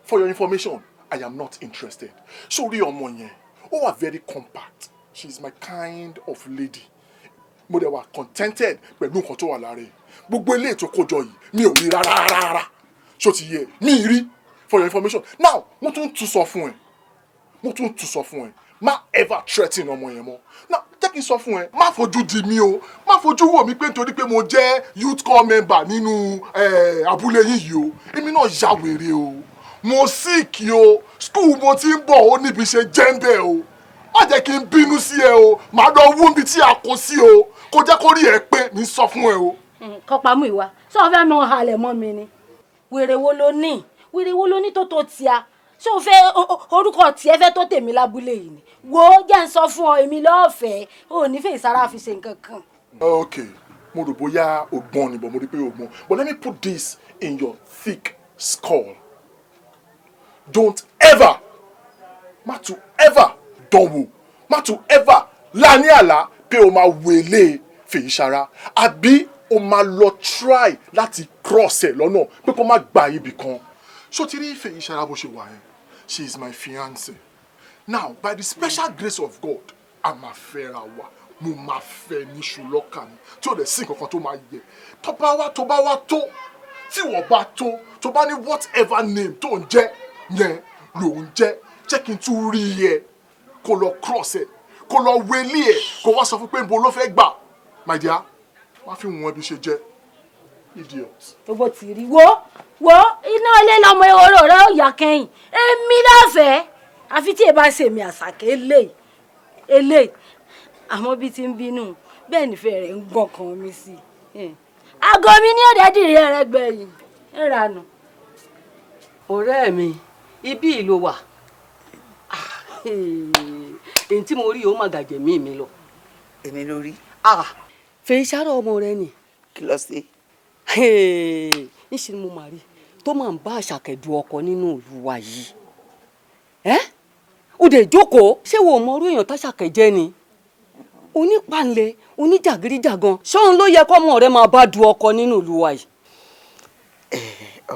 for your information I am not interested sórí ọmọ yẹn ó wà very compact she is my kind of lady mo dẹ̀ wà contented pẹ̀lú nǹkan tó wà lára ẹ̀ gbogbo eléyìí tó kójọ yìí mi ò rí rárá ṣó ti yẹ mi rí for your information now mo tún sọ fún ẹ má ever threaten ọmọ yẹn mọ́ now jẹ́ kí n sọ fún ẹ má fojú di mí o má fojú wò mí pé nítorí pé mo jẹ́ youth corps member nínú abúlé yín yìí o èmi náà ya wèrè o mo sick o school mo ti ń bọ̀ ó níbi ṣe jẹ́ńbẹ̀ o má jẹ́ kí n bínú sí ẹ o màá lọ wú mi tí a kó sí o kó jẹ́ kó rí ẹ pé mi sọ fún ẹ o. kọpamọ́ ìwà sọ fẹ́ mọ halẹ̀ mọ́ mi ni wèrè wo ló ní tó tíya ṣé o fẹ́ orúkọ tiẹ̀ fẹ́ tó tèmi lábúlé yìí ni wo jẹ́ ń sọ fún ọ èmi lọ́ọ̀fẹ́ ò ní Fèyí Ṣara fi ṣe nǹkan kan. okay mo rò bóyá o gbọ́n ni but mo rí pé o gbọ́n but let me put this in your thick skull don't ever má tún ever dánwò má tún ever láni àlá pé o máa wèlé Fèyí Ṣara àbí o máa lọ try láti cross ẹ lọ́nà pé kó má gba ibì kan so ti rí Fèyí Ṣara bó ṣe wà yẹn she is my fiancé now by the special grace of God a máa fẹ́ra wa mo máa fẹ́ ní ṣùlọ́kà mi tí ò lè sí nǹkan kan tó máa yẹ tó bá wá tó tí wọ́n bá tó bá ní whatever name tó ń jẹ́ yẹn ló ń jẹ́ kí n tún rí ẹ kó lọ cross ẹ kó lọ wélé ẹ kó wá sọ fún pé nbo ló fẹ́ gbà my dear wá fi wọn bí ṣe jẹ́ idiot. gbogbo ti rí wo iná ilé lọmọ ehoro rẹ ó yà kẹ́yìn èmi láfẹ̀ẹ́ àfi tí ẹ bá ṣe mi Àṣàkẹ́ eléyìí àmọ́ bí ti ń bínú bẹ́ẹ̀ nífẹ̀ẹ́ rẹ̀ ń gbọ̀n kan mi sí i aago mi ní ọ̀dẹ́dìrì rẹ gbẹ̀yìn ń ranù. ọ̀rẹ́ mi ibi ìlò wà èyí tí mo rí o má gàjẹ́ mi lọ. èmi ló rí. Fèyí Ṣara ọmọ rẹ ni. kí ló ṣe. níṣẹ́ ni mo máa rí tó máa ń bá Àṣàkẹ́ du ọkọ nínú ìlú wa yìí. ó dẹ̀ jókòó ṣé wo mọ orú èèyàn t'Àṣàkẹ́ jẹ́ ni onípàǹlẹ̀ oníjàgídíjàgan ṣóun ló yẹ kọ́mọ rẹ máa bá du ọkọ nínú ìlú wa yìí.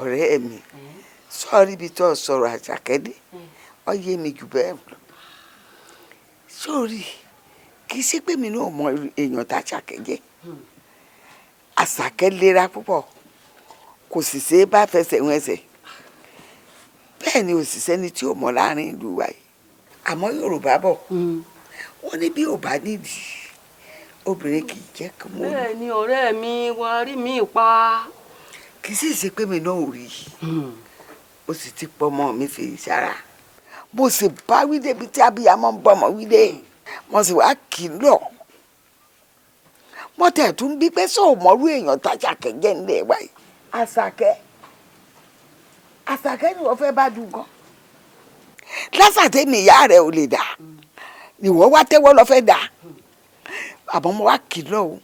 ọ̀rẹ́ mi sọ́ọ́rí ibi tó sọ̀rọ̀ Àṣàkẹ́ dé ó yé mi jù bẹ́ẹ̀ lọ sórí kì í ṣe pé mi náà mọ èèyàn t'Àṣàkẹ́ jẹ́ Àṣàkẹ́ lera púpọ̀ kò sì ṣe é bá fẹsẹ̀ wọn ẹsẹ̀ bẹ́ẹ̀ ni òṣìṣẹ́ ni tí ò mọ̀ láàrin ìlú wa yìí àmọ́ Yorùbá bọ̀ wọ́n ní bí ò bá nídìí obìnrin kì í jẹ́ kí mo. bẹ́ẹ̀ ni ọ̀rẹ́ mi wà rí mi pa. kì í sì ṣe pé mi náà ò rí mo sì ti pọ̀ mọ́ mi Fèyí Ṣara mo sì bá wí débi tí abiyamọ ń bọmọ wí dé mo sì wá kì í lọ mo tẹ̀ tún bí pé sọ mọ́rú èèyàn t'Àṣàkẹ́ jẹ́ nílẹ̀ wáyé Àṣàkẹ́ ni wọ́n fẹ́ bá dùn gan lásàtẹ́ mi ìyá rẹ̀ ò lè dà ni wọ́n wá tẹ́wọ́ lọ fẹ́ dà àmọ́ mo wá kì í lọ o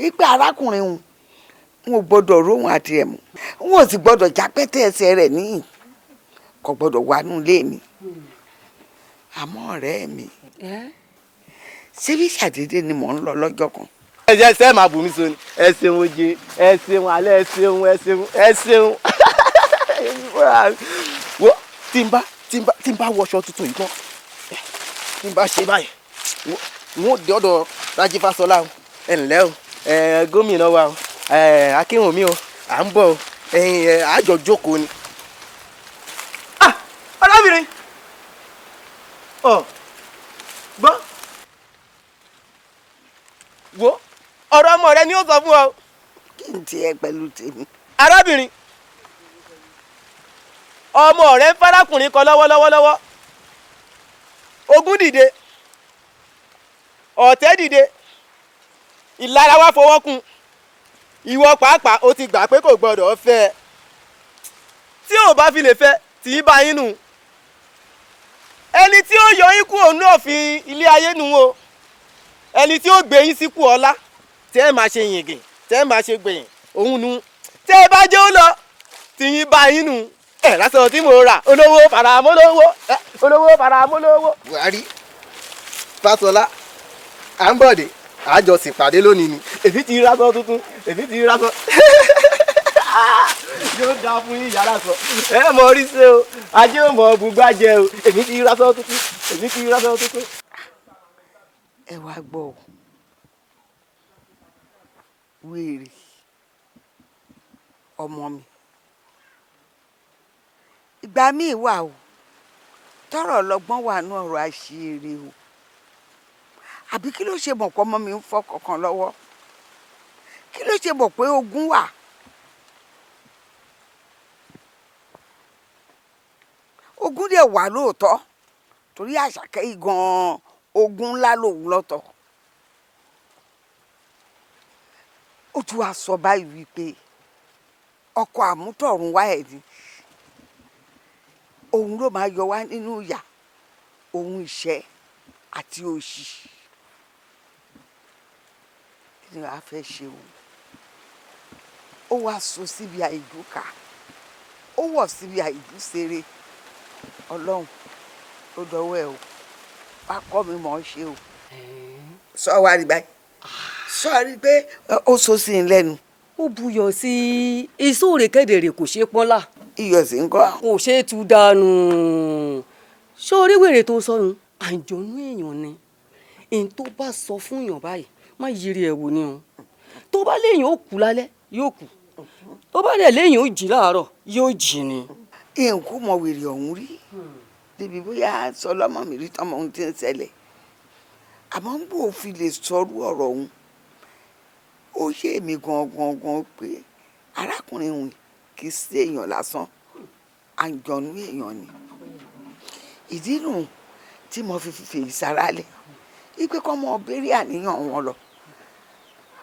ipe arákùnrin òun n ò gbọ́dọ̀ róhun àti ẹ̀ mú n ò sì gbọ́dọ̀ jápẹ́tẹ́ ẹsẹ̀ rẹ̀ níyìn kò gbọ́dọ̀ wà nù lé mi àmọ́ ọ̀rẹ́ mi ṣé bí ṣàdédé ni mò ń lọ lọ́jọ́ kan. ẹ ṣe máa bù mí so ni ẹ ṣeun oje ẹ ṣeun alẹ́ ẹ ṣeun wo tí n bá wọṣọ tuntun yìí tán tí n bá ṣe báyìí n ó dé ọ̀dọ̀ Rájí Fásọlá o ẹ ǹlẹ́ o gómìnà wa o Akínwùmí o à ń bọ̀ o àjọ jókòó ni. arábìnrin gbọ́ wo ọ̀rọ̀ ọmọ rẹ ni ó sọ fún ọ. kí n tiẹ̀ pẹ̀lú tèmi. arábìnrin ọmọ rẹ ń farakùnrin kan lọ́wọ́lọ́wọ́ ogún dìde ọ̀tẹ̀ dìde ìlara wa fọwọ́ kún ìwọ pàápàá o ti gbà pé kò gbọdọ̀ fẹ́ ẹ tí ò bá fi lè fẹ́ tì í bá yín nù ẹni tí ó yọ yín kúrò ní òfin ilé ayé nù o ẹni tí ó gbé yín síkú ọlá tẹ́ ẹ máa ṣe yìngìn tẹ́ ẹ máa ṣe gbẹ̀yìn òun nu tẹ́ ẹ bá jẹ́ ó lọ tì í bá yín nù ẹ lásán tí mo rà olówó faramólówó olówó faramólówó. Buhari Fáṣọlá à ń bọ̀dé àjọsìn pàdé lónìí ni èmi ti rásọ tuntun èmi ti rásọ yóò dáa fún yín yàrá sọ ẹ mọ orí ṣe o ajé ò mọ bùgbàjẹ o èmi ti rásọ tuntun èmi ti rásọ tuntun. ẹ wá gbọ́ ọ wéèrè ọmọ mi ìgbà míì wà o tọrọ ọlọ́gbọ́n wà ní ọ̀rọ̀ àṣírí o àbí kí ló ṣe mọ̀ pé ọmọ mi ń fọ́ kankan lọ́wọ́ kí ló ṣe mọ̀ pé ogun wà ogun dẹ̀ wà lóòótọ́ torí Àṣàkẹ́ yìí gan-an ogun ńlá lòun lọ́tọ̀ ó tún wá sọ báyìí wípé ọkọ àmútọ̀run wá ẹ̀ ni òun ló máa yọ wá nínú ìyà òun ìṣẹ́ àti òṣì kí ni wàá fẹ́ ṣe o ó wá sọ síbi àìdúkà ó wọ̀ síbi àìdúṣeré ọlọ́run ó dọwọ́ ẹ o wá kọ́ mi mọ̀ ọ́ ṣe o sọ wá rí báyìí sọ rí pé ó sọ sí i lẹ́nu. ó buyọ̀ sí iṣu rèkédèrè kò ṣe pọ́nlá. iyọ̀ sí ń kọ́. kò ṣe é tú dànù. ṣé orí wèrè tó sọnù àjọ̀nú èèyàn ni èyí tó bá sọ fún èèyàn báyìí má yiri ẹ̀ wò ni o tó bá léèyàn ó kú lálẹ́ yóò kú tó bá dẹ̀ léèyàn ó jí láàárọ̀ yóò jí ni. èèkú mọ wèrè ọ̀hún rí débi bóyá sọlọ́mọ mi rí tọmọ ohun tí ń ṣẹlẹ̀ àmọ́ ń bò fi lè sọrú ọ̀rọ̀ ọ̀hún ó yé mi gan pé arákùnrin òun kì í sí èèyàn lásán àjọ̀nú èèyàn ni ìdí nù tí mo fi fèyí sára lẹ̀ ipe kọ́ mọ béèrè àníyàn wọn lọ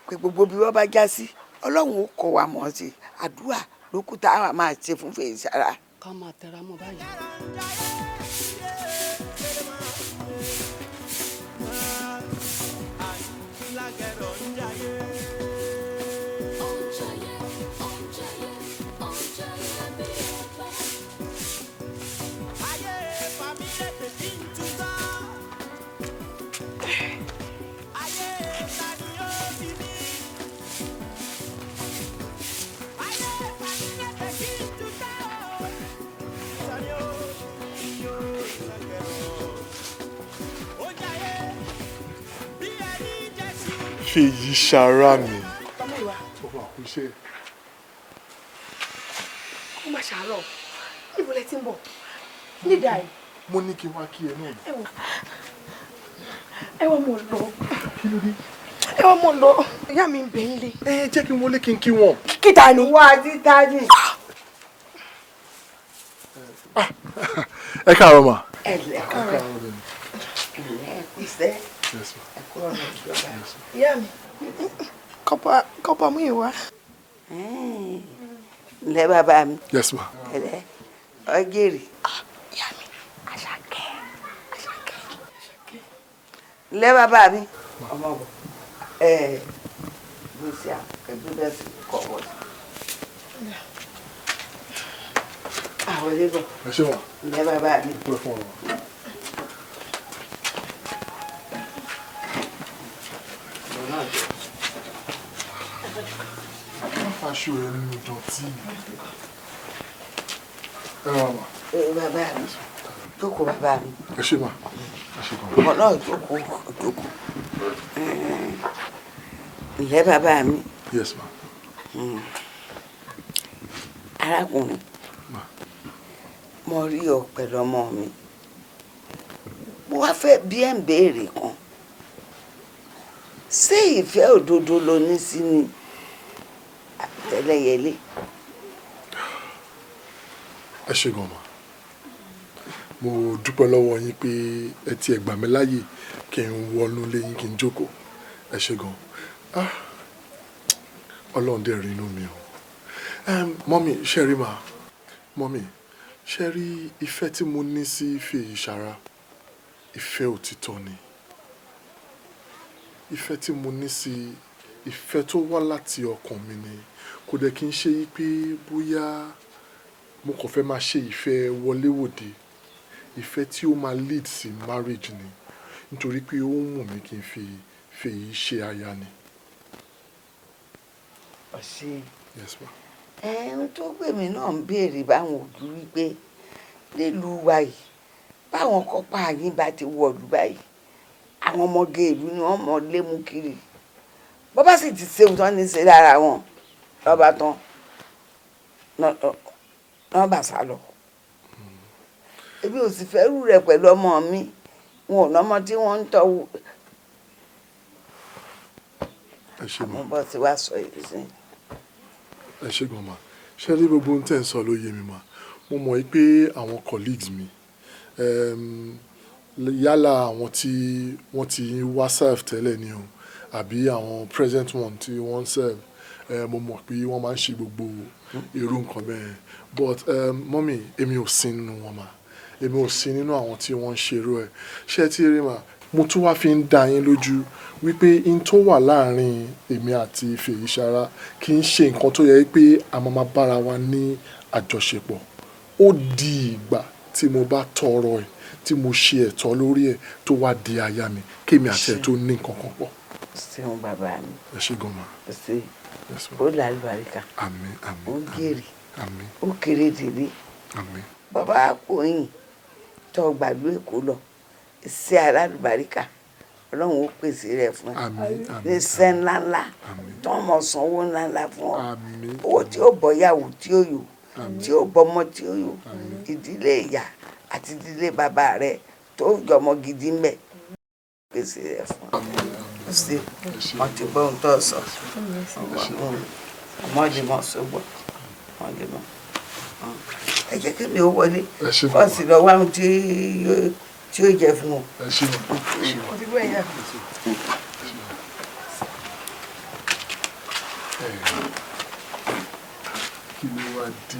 pé gbogbo bí wọ́n bá já sí ọlọ́run ó kọ́ wa mọ̀ sí àdúrà lókùtà àwọn máa ṣe fún fèyí sára. ká máa tẹra mọ́ báyìí. Fèyí sára mi. ó má ṣàárọ̀ níbo lẹ ti ń bọ̀ nídà yìí. mo ní kí n wá kí ẹ náà. ẹ wọ́n mo lọ. kí ló dé. ẹ wọ́n mo lọ. ìyá mi ń bẹ̀ ń lé. jẹ́ kí n wọlé kí n kí wọn. kíta ni. wá títa ni. ẹ káàárọ̀ mà. ẹ lẹ káàárọ̀ ẹ kúṣẹ́ ẹ kúrò ní ìjọba. ìyá mi kọ́pà mú ìwá. ǹlẹ́ bàbá mi. yes ma. ẹ̀lẹ́ ọgẹ́rì. ìyá mi. Àṣàkẹ́. ǹlẹ́ bàbá mi. ọmọ bọ̀ gbèsè ẹgbẹ́ bẹ́ẹ̀ sì kọ̀ wọ́n. àwọn ilé bọ̀. ẹ ṣé wọn. ǹlẹ́ bàbá mi. pẹ́ fún ọ. aṣọ ẹ nínú dọ̀tí. ẹ wà mà. bàbá mi jókòó bàbá mi. ẹ ṣé mà. ẹ ṣé gan. ọmọ náà jókòó. ǹlẹ́ bàbá mi. yes ma. arákùnrin mo rí ọ pẹ̀lú ọmọ mi mo wá fẹ́ bí ẹ̀ ń béèrè kan ṣé ìfẹ́ òdodo ló ní sí ni àtẹlẹyẹlé. ẹ ṣé gan ma mo dúpẹ́ lọ́wọ́ yín pé ẹ ti ẹ̀ gbà mí láàyè kí n wọnú lẹ́yìn kí n jókòó ẹ ṣe gan Ọlọ́run dẹ̀ rí inú mi o mọ́mì ṣe rí ma mọ́mì ṣe rí ìfẹ́ tí mo ní sí Fèyíṣará ìfẹ́ òtítọ́ ni ìfẹ́ tí mo ní sí ìfẹ́ tó wá láti ọkàn mi ni kò dẹ̀ kí n ṣe yí pé bóyá mo kàn fẹ́ máa ṣe ìfẹ́ wọléwòde ìfẹ́ tí ó máa lead sí marriage ni nítorí pé ó wù mí kí n fi Fèyí ṣe aya ni. ọ̀sẹ̀ yes ma. ẹ̀hún tó gbèmí náà ń béèrè báwọn òjú wípé nílùú wa yìí báwọn kọ́pá yín bá ti wọ̀lú báyìí àwọn ọmọge ìlú ni wọ́n mọ̀ lé mú kiri bó bá sì ti ṣe òótọ́ ní í ṣe lára wọn lọ́ba tán náà bà sá lọ. èmi ò sì fẹ́ rú rẹ̀ pẹ̀lú ọmọ mi wọn ò lọ́mọ tí wọ́n ń tọ́wọ́ àmọ́ bọ́ ti wá sọ èyí sí. ẹ ṣe gan ma ṣe rí gbogbo ohun tẹ́ ń sọ ló yé mi ma mo mọ̀ pé àwọn colleagues mi yálà àwọn tí wọ́n ti wá serve tẹ́lẹ̀ ni o àbí àwọn present one tí wọ́n serve mo mọ̀ pé wọ́n máa ń ṣe gbogbo irú nǹkan bẹ́ẹ̀ but mọ́mì èmi ò sí nínú wọn ma èmi ò sí nínú àwọn tí wọ́n ń ṣerú ẹ̀ ṣé tí rí ma mo tún wá fi ń dá yín lójú wípé in tó wà láàrin èmi àti Fèyíṣará kì í ṣe nǹkan tó yẹ pé a máa bára wa ní àjọṣepọ̀ ó di ìgbà tí mo bá tọrọ ẹ̀ tí mo ṣe ẹ̀tọ́ lórí ẹ̀ tó wá di aya mi kémi àti ẹ̀ tó ní nǹkan kan pọ̀. ṣeun bàbá mi. ẹ ṣe gan ma. ṣe ó lálùbáríkà. àmín àmín ó gèrè. àmín ó kéré délé. àmín. bàbá àpòyìn tó gbàgbé èkó lọ ṣe alálùbáríkà ọlọ́run ó pèsè rẹ̀ fún ẹ ní iṣẹ́ ńláńlá tó mọ̀ sanwó ńláńlá fún ọ owó tí ó bọ́ yàwó tí ó yò tí ó bọ́mọ tí ó yò ìdílé ìyá àti ìdílé bàbá rẹ tó jọmọ gidi ń bẹ pèsè rẹ̀ fún ọ ṣe wọn ti gbọ́ ohun tó sọ ọmọdé mọ sọgbọ ọmọdé mọ ẹ jẹ́ kí mi ó wọlé fọ́ọ̀sì lọ wá ohun tí ó jẹ fún ọ. kí ló wá dé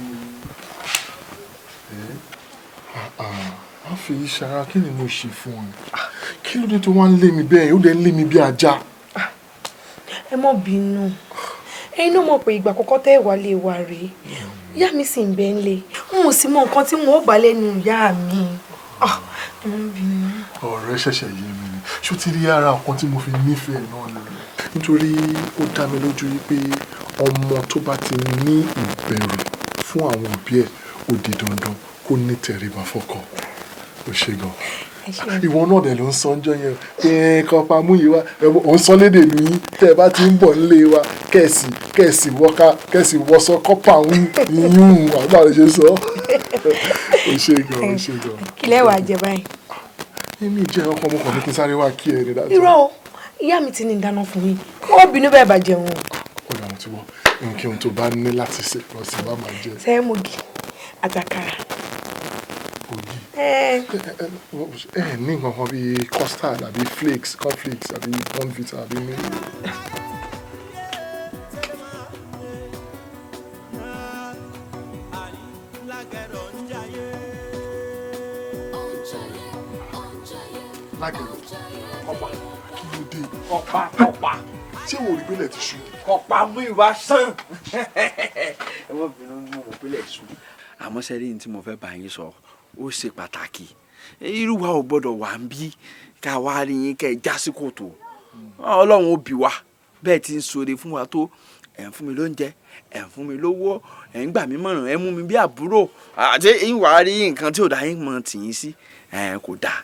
Fèyíṣará kí ni mo ṣe fún ẹ kí ló dé tó wá ń lé mi bẹ́ẹ̀ ó dẹ̀ ń lé mi bí ajá. ẹ mọ̀ bínú ẹ̀yin náà mọ̀ pé ìgbà àkọ́kọ́ tẹ́ ẹ̀ wá lè wà rèé ìyá mi sì ń bẹ ń lé n ò sì mọ nǹkan tí wọn ò bá lẹ́nu ìyá mi. ọ̀rẹ́ ṣẹ̀ṣẹ̀ yé mi ni ṣó ti rí ara nǹkan tí mo fi nífẹ̀ẹ́ náà ni nítorí ó dá mi lójú wípé ọmọ tó bá ti ní ìbẹ̀rù fún àwọn òbí ẹ̀ ó di dandan kó ní tẹríba fọ́kọ ó ṣe gan ìwọ náà dẹ̀ ló ń sọ ọjọ́ yẹn kọpa múyìwá ò ń sọ lédè ìlú yín tẹ́ ẹ bá ti ń bọ̀ nílé wa kẹ̀sì wọṣọ kọ́pà yún àgbà lè ṣe sọ ó ṣe gan ó ṣe gan. kí lẹ́ wàá jẹ báyìí. èmi jẹ́ ọkọ ọmọkàn ní kí n sáré wá kí ẹ ní dáadáa. irọ́ o ìyá mi ti ní ìdáná fún mi wọ́n bínú bẹ́ẹ̀ bá jẹun. ó dà wọ́n ti wọ́ nǹkan ohun tó bá ní láti ṣe lọ sí wa máa jẹ. sẹ́ẹ̀mùgì àtàkàrà. ògì ẹ ní nǹkan kan bíi custard àbí flakes cornflakes àbí bonvita àbí mílíọ̀nù. lágẹ̀rọ ọ̀pá kí ló dé ọ̀pá ṣé wò ó rí pélé ti ṣú. ọ̀pá mú ìwà sàn ẹ wọ́n bínú mú un pélé ṣú. àmọ́ sẹ́rí ní tí mo fẹ́ bá yín sọ ó ṣe pàtàkì irú wa ò gbọ́dọ̀ wà ń bí ká wá rí yín kẹ́ ẹ já sí kòtò ọlọ́run ó bí wa bẹ́ẹ̀ ti ń ṣoore fún wa tó ẹ̀ ń fún mi lóúnjẹ ẹ̀ ń fún mi lówó ẹ̀ ń gbà mí mọ̀ràn ẹ̀ mú mi bí àbúrò àti ìwà rí nǹkan tí ò dá yín mọ̀ tì yín sí kò dáa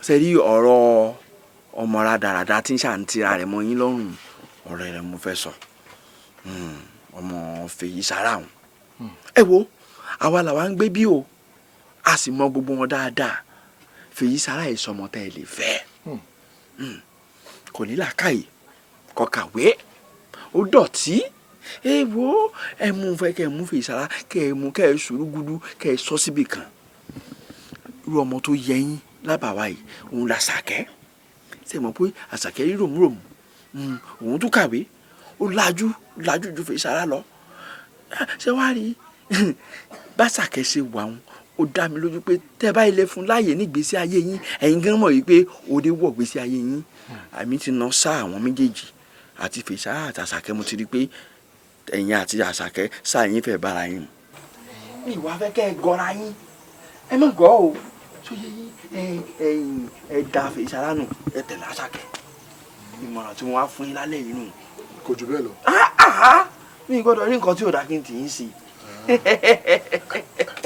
sẹ́rí ọ̀rọ̀ ọmọ rádaràda tí ń ṣàǹtira rẹ̀ mọ́ yín lọ́rùn ọ̀rọ̀ rẹ̀ mo fẹ́ sọ ọmọ Fèyíṣará ọ̀hún ẹ wo àwa làwa ń gbé bí o a sì mọ gbogbo wọn dáadáa Fèyíṣará yìí sọmọ tẹ́ ẹ lè fẹ́ kò ní làákàyè kò kàwé ó dọ̀tí ẹ wo ẹ mú fẹ́ kẹ́ ẹ mú Fèyíṣará kẹ́ ẹ mú kẹ́ ẹ sùúrù gúdú kẹ́ ẹ sọ síbì kan irú ọmọ tó yẹ yín lábàwá yìí òun la Sàkẹ́ ṣe mọ̀ pé Àṣàkẹ́ rí ròmùròmù òun tún kàwé ó lajú ju Fèyísará lọ ṣé wàá rí bá Àṣàkẹ́ ṣe wà wọn ó dá mi lójú pé tẹ́ bá ilé fún láàyè nígbésí ayé yín ẹ̀yin gan mọ̀ wípé òde wọ̀ gbésí ayé yín àmì ti ná sá àwọn méjèèjì àti Fèyísará àti Àṣàkẹ́ mo ti rí pé ẹ̀yin àti Àṣàkẹ́ sáà yín fẹ́ bára yín mu mi ìwà fẹ́ kẹ́ ẹ gọra yín ẹ má gọ́ o sóyè yín ẹ da Fèyísará nù ẹ tẹ̀lé Àṣàkẹ́ ìmọ̀ràn tí wọ́n á fún yín lálẹ́ yìí nù. kò jù bẹ́ẹ̀ lọ. mi gbọ́dọ̀ rí nǹkan tí ò dá kí n tì í sí.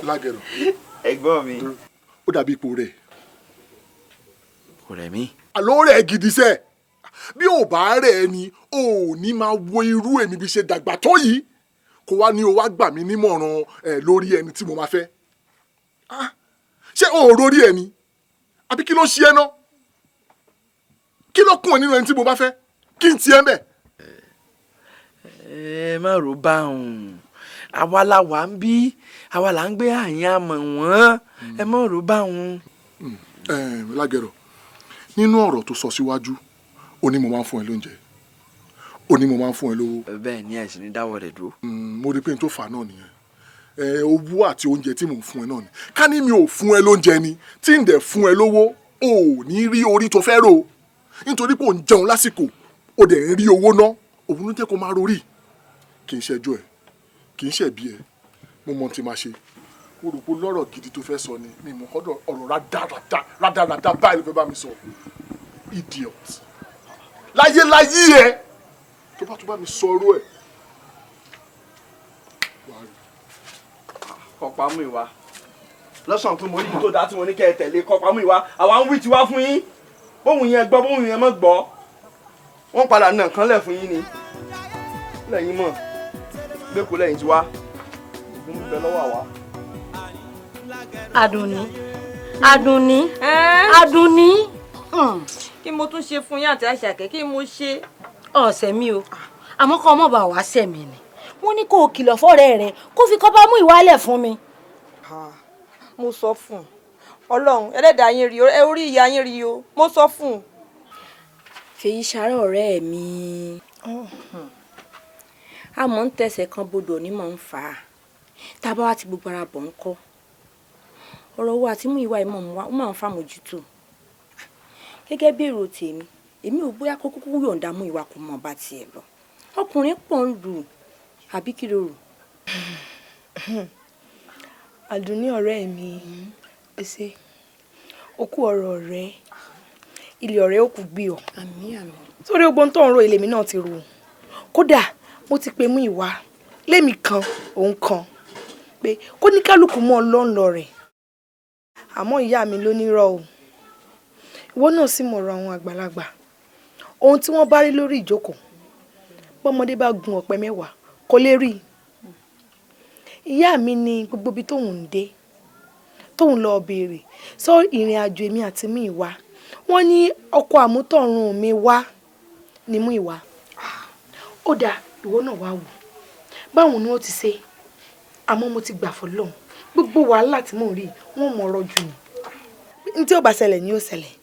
Lágẹ̀rọ̀. ẹ̀gbọ́n mi. ó dàbí ipò rẹ̀. kò rẹ̀ mí. àlọ́ rẹ̀ gidi sẹ́ bí ò bá rẹ̀ ni ò ní máa wo irú èmi bí ṣe dàgbà tó yìí kó wá ní o wá gbà mí nímọ̀ràn lórí ẹni tí mo máa fẹ́. ṣé o ò rórí ẹ ni àbí kí ló ṣe ẹ ná kí ló kún ẹ nínú ẹni tí mo bá fẹ́ kí n tiẹ̀ mbẹ̀. ẹ má rò bá òun àwa la wà ń bí àwa là ń gbé àyìn àmọ̀ wọ́n ẹ má rò bá òun. Lágẹ̀rọ̀ nínú ọ̀rọ̀ tó sọ síwájú ó ní mo máa ń fún ẹ lóúnjẹ ó ní mo máa ń fún ẹ lówó. bẹ́ẹ̀ ni àìsàn ní dáwọ́ rẹ̀ dúró. mo rí i pé n tó fà náà nìyẹn owó àti oúnjẹ tí mò ń fún ẹ náà ni ká ní mi ò fún ẹ lóúnjẹ ni tí n dẹ̀ fún ẹ lówó ò ní rí orí tó fẹ́ rò nítorí pé ò ń jẹun lásìkò ò dẹ̀ ń rí owó ná òun ló jẹ́ kó máa rorí kì í ṣẹjọ́ ẹ kì í ṣẹ̀bi ẹ mo mọ tí máa ṣe o rò pé lọ́rọ̀ gidi tó fẹ́ sọ ni mi mọ̀ ọ̀rọ̀ rádaràdá báyìí ló fẹ́ bá mi sọ idiot láyé ẹ tó bá mi sọ ọ̀rọ̀ ẹ. kọ̀pá mú ìwà lọ́sàn-án pé mo ní tó dá tí mo ní kẹ́ ẹ tẹ̀lé kọ̀pá mú ìwà àwa ń wí tiwa fún yín bóun yẹn gbọ́ bóun yẹn mọ́ gbọ́ wọ́n padà nà kán lẹ̀ fún yín ni lẹ́yìn mọ̀ gbẹ́kú lẹ́yìn tiwa ògùn bẹ lọ́wọ́ àwa. Àdùnní. kí mo tún ṣe fún yín àti Àṣàkẹ́ kí mo ṣe. ọ̀sẹ̀ mi o àmọ́ kọ́ ọmọ bá wá sẹ̀ mí ni wọ́n ní kó o kìlọ̀ fọ́rẹ́ rẹ kó fi kọ́pá mú ìwálẹ̀ fún mi. mo sọ fún un Ọlọ́run ẹlẹ́dàá yín rí orí ìyá yín rí o mo sọ fún un. Fèyísará ọ̀rẹ́ mi àmọ́ ń tẹ̀sẹ̀ kan bodò ní mọ̀ ń fà á tá a bá wá ti gbogbo ara bọ̀ ń kọ́ ọ̀rọ̀ owó àti mú ìwà ìmọ̀ ó máa ń fàmójútó gẹ́gẹ́ bí èrò tèmi èmi ò bóyá kó kúkú yọ̀ǹda mú ìwà kò mọ̀ bá tiẹ̀ lọ ọkùnrin pọ̀ ń lù àbí kí ló rò. Àdùnní ọ̀rẹ́ mi ṣe okú ọ̀rọ̀ ọ̀rẹ́ ilé ọ̀rẹ́ ó kù gbé ọ. àmín. sórí ogbon tó ń ro ilé mi náà ti rò kódà mo ti pe mú ìwà lémi kan òun kan pé kó ní kálukú mọ́ ọlọ́ọ̀lọ́ rẹ̀ àmọ́ ìyá mi ló nírọ̀ o ìwọ náà sì mọ̀rọ̀ àwọn àgbàlagbà ohun tí wọ́n bá rí lórí ìjókòó bọ́mọdé bá gun ọ̀pẹ mẹ́wàá kò lè rí ìyá mi ní gbogbo ibi tóun ń dé tóun lọ béèrè sọ ìrìn àjò èmi àti mú ìwà wọ́n ní ọkọ àmútọ̀run mi wá ni mú ìwà ó dáa ìwọ náà wá wò báwọn ni wọ́n ti ṣe àmọ́ mo ti gbà fọlọ́run gbogbo wàhálà tí mò ń rí wọ́n mọ̀ ọ̀rọ̀ jù ní tí ó bá ṣẹlẹ̀ ni ó ṣẹlẹ̀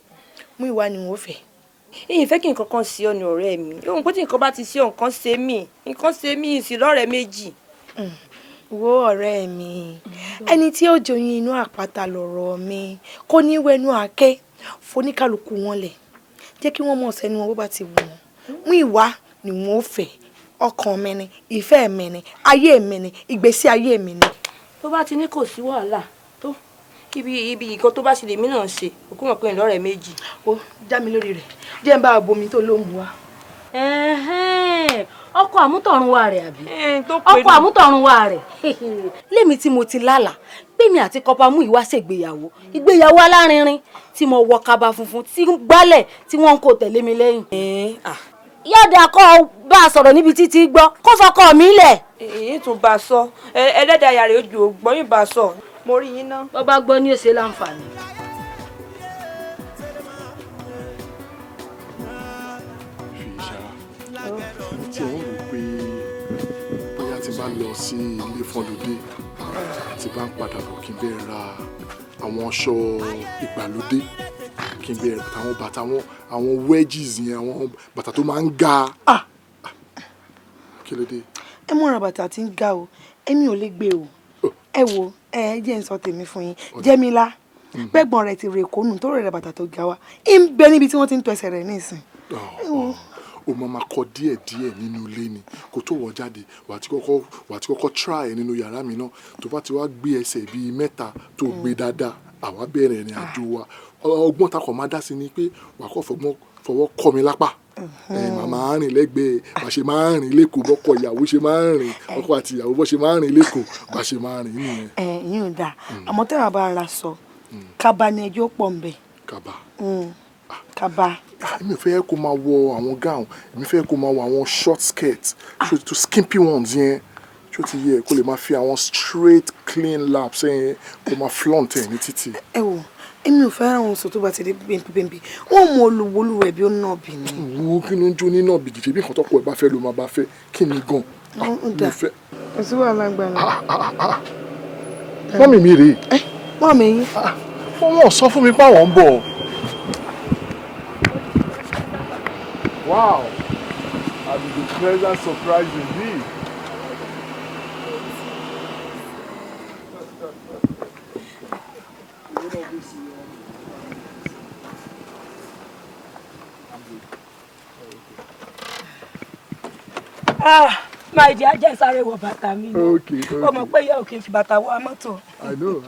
mú ìwà ni wọ́n fẹ́. èyí fẹ́ kí nǹkan kan sí ọ ní ọ̀rẹ́ mi ohun pé tí nǹkan bá ti ṣe nǹkan ṣe mí ìsì lọ́rẹ̀ẹ́ méjì. wo ọ̀rẹ́ mi ẹni tí ó joyin inú àpáta lọ̀rọ̀ mi kò ní wẹnu àáké foníkálukú wọn lẹ̀ jẹ́ kí wọ́n mọ̀ sẹ́nu wọn bó bá ti wù wọ́n mú ìwà ni wọ́n fẹ́ ọkàn mi ni ìfẹ́ mi ni ayé mi ni ìgbésí ayé mi ni. tó bá ti ní kò sí wàhálà tó ibi nǹkan tó bá ṣe lèmi náà ṣe òkú mọ̀ pé ìlọ́rẹ̀ méjì. ó já mi lórí rẹ̀ jẹ́ ń bá a bomi tó ló ń bu wa. ọkọ àmútọ̀runwá rẹ̀ àbí ọkọ àmútọ̀runwá rẹ̀ lémi tí mo ti lálàá gbèmí àti kọpa mú ìwá ìgbéyàwó alárinrin tí mo wọ kaba funfun tí ń gbálẹ̀ tí wọ́n ń kó tẹ̀lé mi lẹ́yìn. yọ̀dà kọ́ bá a sọ̀rọ̀ níbi títí gbọ́ kó fọkọ mi lẹ̀. èyí tún bá a sọ ẹlẹ́dàá yàrá ojú ògbọ́n yìí bá a sọ mo rí yín náà. bọ́ bá gbọ́ ní èsè láǹfààní. tí ò ń rò pé bóyá tí bá lọ sí ilé fọlọdé tí bá ń padà bọ̀ kí n bẹ́ẹ̀ ra àwọn aṣọ ìgbàlódé kí kí n bẹ̀rẹ̀ àwọn bàtà àwọn wedges yẹn àwọn bàtà tó máa ń ga. Kí ló dé? Ẹ mọ̀ ra bàtà tí ń ga o èmi ò lè gbé o ẹ wo jẹ́ ń sọ tèmi fún yín Jẹ́mílá gbẹ́gbọ́n rẹ̀ ti rè kónú tó rẹ̀ bàtà tó ga wa ń bẹ níbi tí wọ́n ti ń tọ́ ẹsẹ̀ rẹ̀ nísìn. O máa kọ díẹ̀díẹ̀ nínú ilé ni kó tó wọ̀ jáde wà á ti kọ́kọ́ try ẹ̀ nínú yàrá mi náà tó bá ti wá gbé ẹsẹ̀ bíi 3 tó gbé dáadáa àwa bẹ̀rẹ̀ ìrìn àjò wa ọgbọ́n takọ̀ máa dá sí ni pé wà á kọ́ fọwọ́ kọ́ mi lápá màmá rìn lẹ́gbẹ̀ẹ́ bá ṣe máa ń rìn lẹ́kọ̀ọ́ bọ́kọ ìyàwó ṣe máa ń rìn ọkọ àti ìyàwó bọ́ ṣe máa ń rìn lẹ́kọ̀ọ́ bá ṣe máa ń rìn nìyẹn. yín ò dáa àmọ́ tẹ́wà bá ara sọ kaba ni ẹjọ́ pọ̀ ń bẹ̀. kaba. èmi fẹ́ kó máa wọ àwọn gown èmi fẹ́ kó máa wọ àwọn short skirt to skimpy ones yẹn ṣó ti yẹ kó lè máa fi àwọn straight clean laps yẹn kó máa flaunt ẹ̀ ní títì. ẹ wò èmi ò fẹ́ràn àwọn oṣù tó bá ti di bẹ́ẹ̀nbí wọ́n mú olùwolú rẹ̀ bí ó ná bì ní. wo kí ló ń jó ní náà bì jìjì bí nǹkan tọ́pọ̀ ẹ̀ bá fẹ́ ló máa bá fẹ́ kí ni gan. kò sí wàhálà gbà náà. mọ́mì mi rèé. mọ́mì yín. wọ́n sọ fún mi pé àwọn ń bọ̀. Wow, I'll be the pleasant surprise indeed. My dear, jẹ́ sáré wọ bàtà mi. Okay. Ó mọ̀ pé ìyá ò kì í fi bàtà wọ mọ́tò. I know.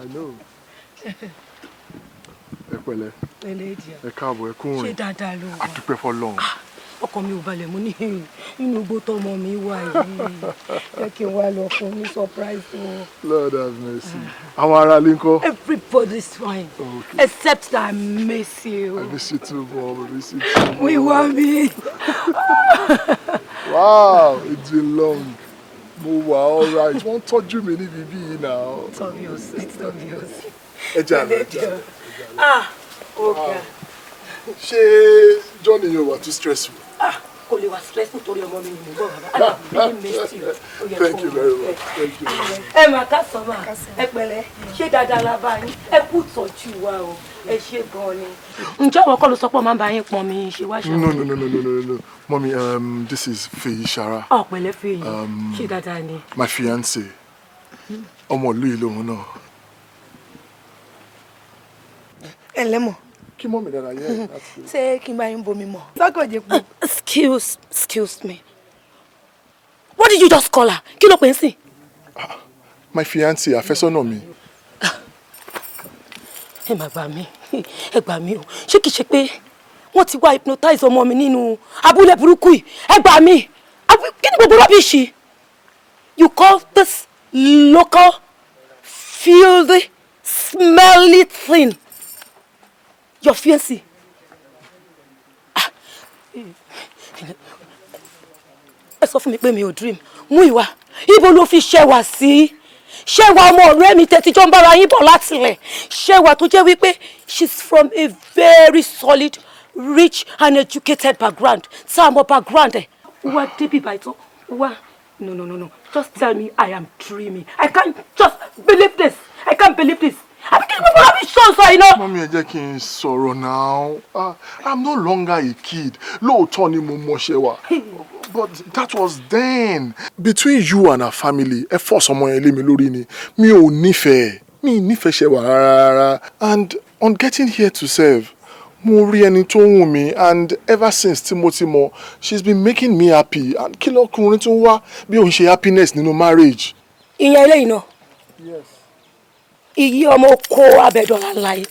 Ẹ pẹ̀lẹ́. Ẹ káàbọ̀ ẹ kún rìn. Ṣé dáadáa ló wà? A dúpẹ́ f'Ọlọ́run. Ọkàn mi ò balẹ̀ mú ní inú igbó tọmọ mi wà yìí. Jẹ́ kí n wá lọ fún ní surprise o. Lord have mercy. Àwọn ará ilé ńkọ́? Everybody's fine. Okay. Except that I miss you. I miss you too, Mom. I miss you too. We want me. Wow, it's been long. Mo wà all right. Wọ́n tọ́jú mi níbi bíi now. It's obvious. Ẹ jà. Okay. Ṣé Johnny yóò wà too stressful? Kò lè wà stressful torí ọmọ mi ni mo gbọ́ bàbá. I really miss you. Thank you very much. Thank you. Ẹ máa ká sọ máa ẹ pẹ̀lẹ́ ṣé dáadáa la bá yín ẹ kú tọ́jú wa o ẹ ṣé gan ni. Ǹjẹ́ àwọn kọ́ ló sọ pé máa ń bá yín pọn mi ṣe wá ṣe. No. Mommy, this is Feyi Shara. Pẹ̀lẹ́ Feyi. Ṣé dáadáa ni. My fiancé. Ọmọ ìlú ìlú òun náà. Ẹ lẹ́mọ̀. Kí mọ́ mi dára yẹ. Ṣé kí n bá yín bomi mọ́? Sọ́kò jẹ́ pé. Excuse me. What did you just call her? Kí ló pè é sí? My fiancé, àfẹ́sọ́nà mi. Ẹ má gbà mí. Ẹ gbà mí o. Ṣé kìí ṣe pé wọ́n ti wá hypnotize ọmọ mi nínú abúlé burúkú yìí? Ẹ gbà mí. Kí ni gbogbo rubbish? You call this local filthy, smelly thing your fiancé? Ẹ sọ fún mi pé mi ò dream. Múyìwá, ibo ló fi ṣẹwà sí? Ṣẹwà ọmọ ọ̀rẹ́ mi tẹ́tí jọ ń bára yín bọ̀ láti ilẹ̀. Ṣẹwà tó jẹ́ wípé she's from a very solid, rich and educated background. Sáàmù background ẹ̀. Wá débi bàìtọ́. Wá. No. Just tell me I am dreaming. I can't just believe this. I can't believe this. I'm getting people having shows, you know. Mommy, ẹ jẹ́ kí n sọ̀rọ̀ now. I'm no longer a kid. Lóòótọ́ ni mo mọ̀ Ṣẹwà. But that was then. Between you and her family, ẹ force ọmọ yẹn lé mi lórí ni. Mi ò nífẹ̀ẹ́. Mi nífẹ̀ẹ́ Ṣẹwà rárá. And on getting here to serve, mo rí ẹni tó wù mí, and ever since tí mo ti mọ̀, she's been making me happy. And kí lọkùnrin tó ń wá bí òun ṣe happiness nínú marriage. Ìyẹn eléyìí náà. Yes. Iye ọmọ kó abẹ́dọ̀lá láyé.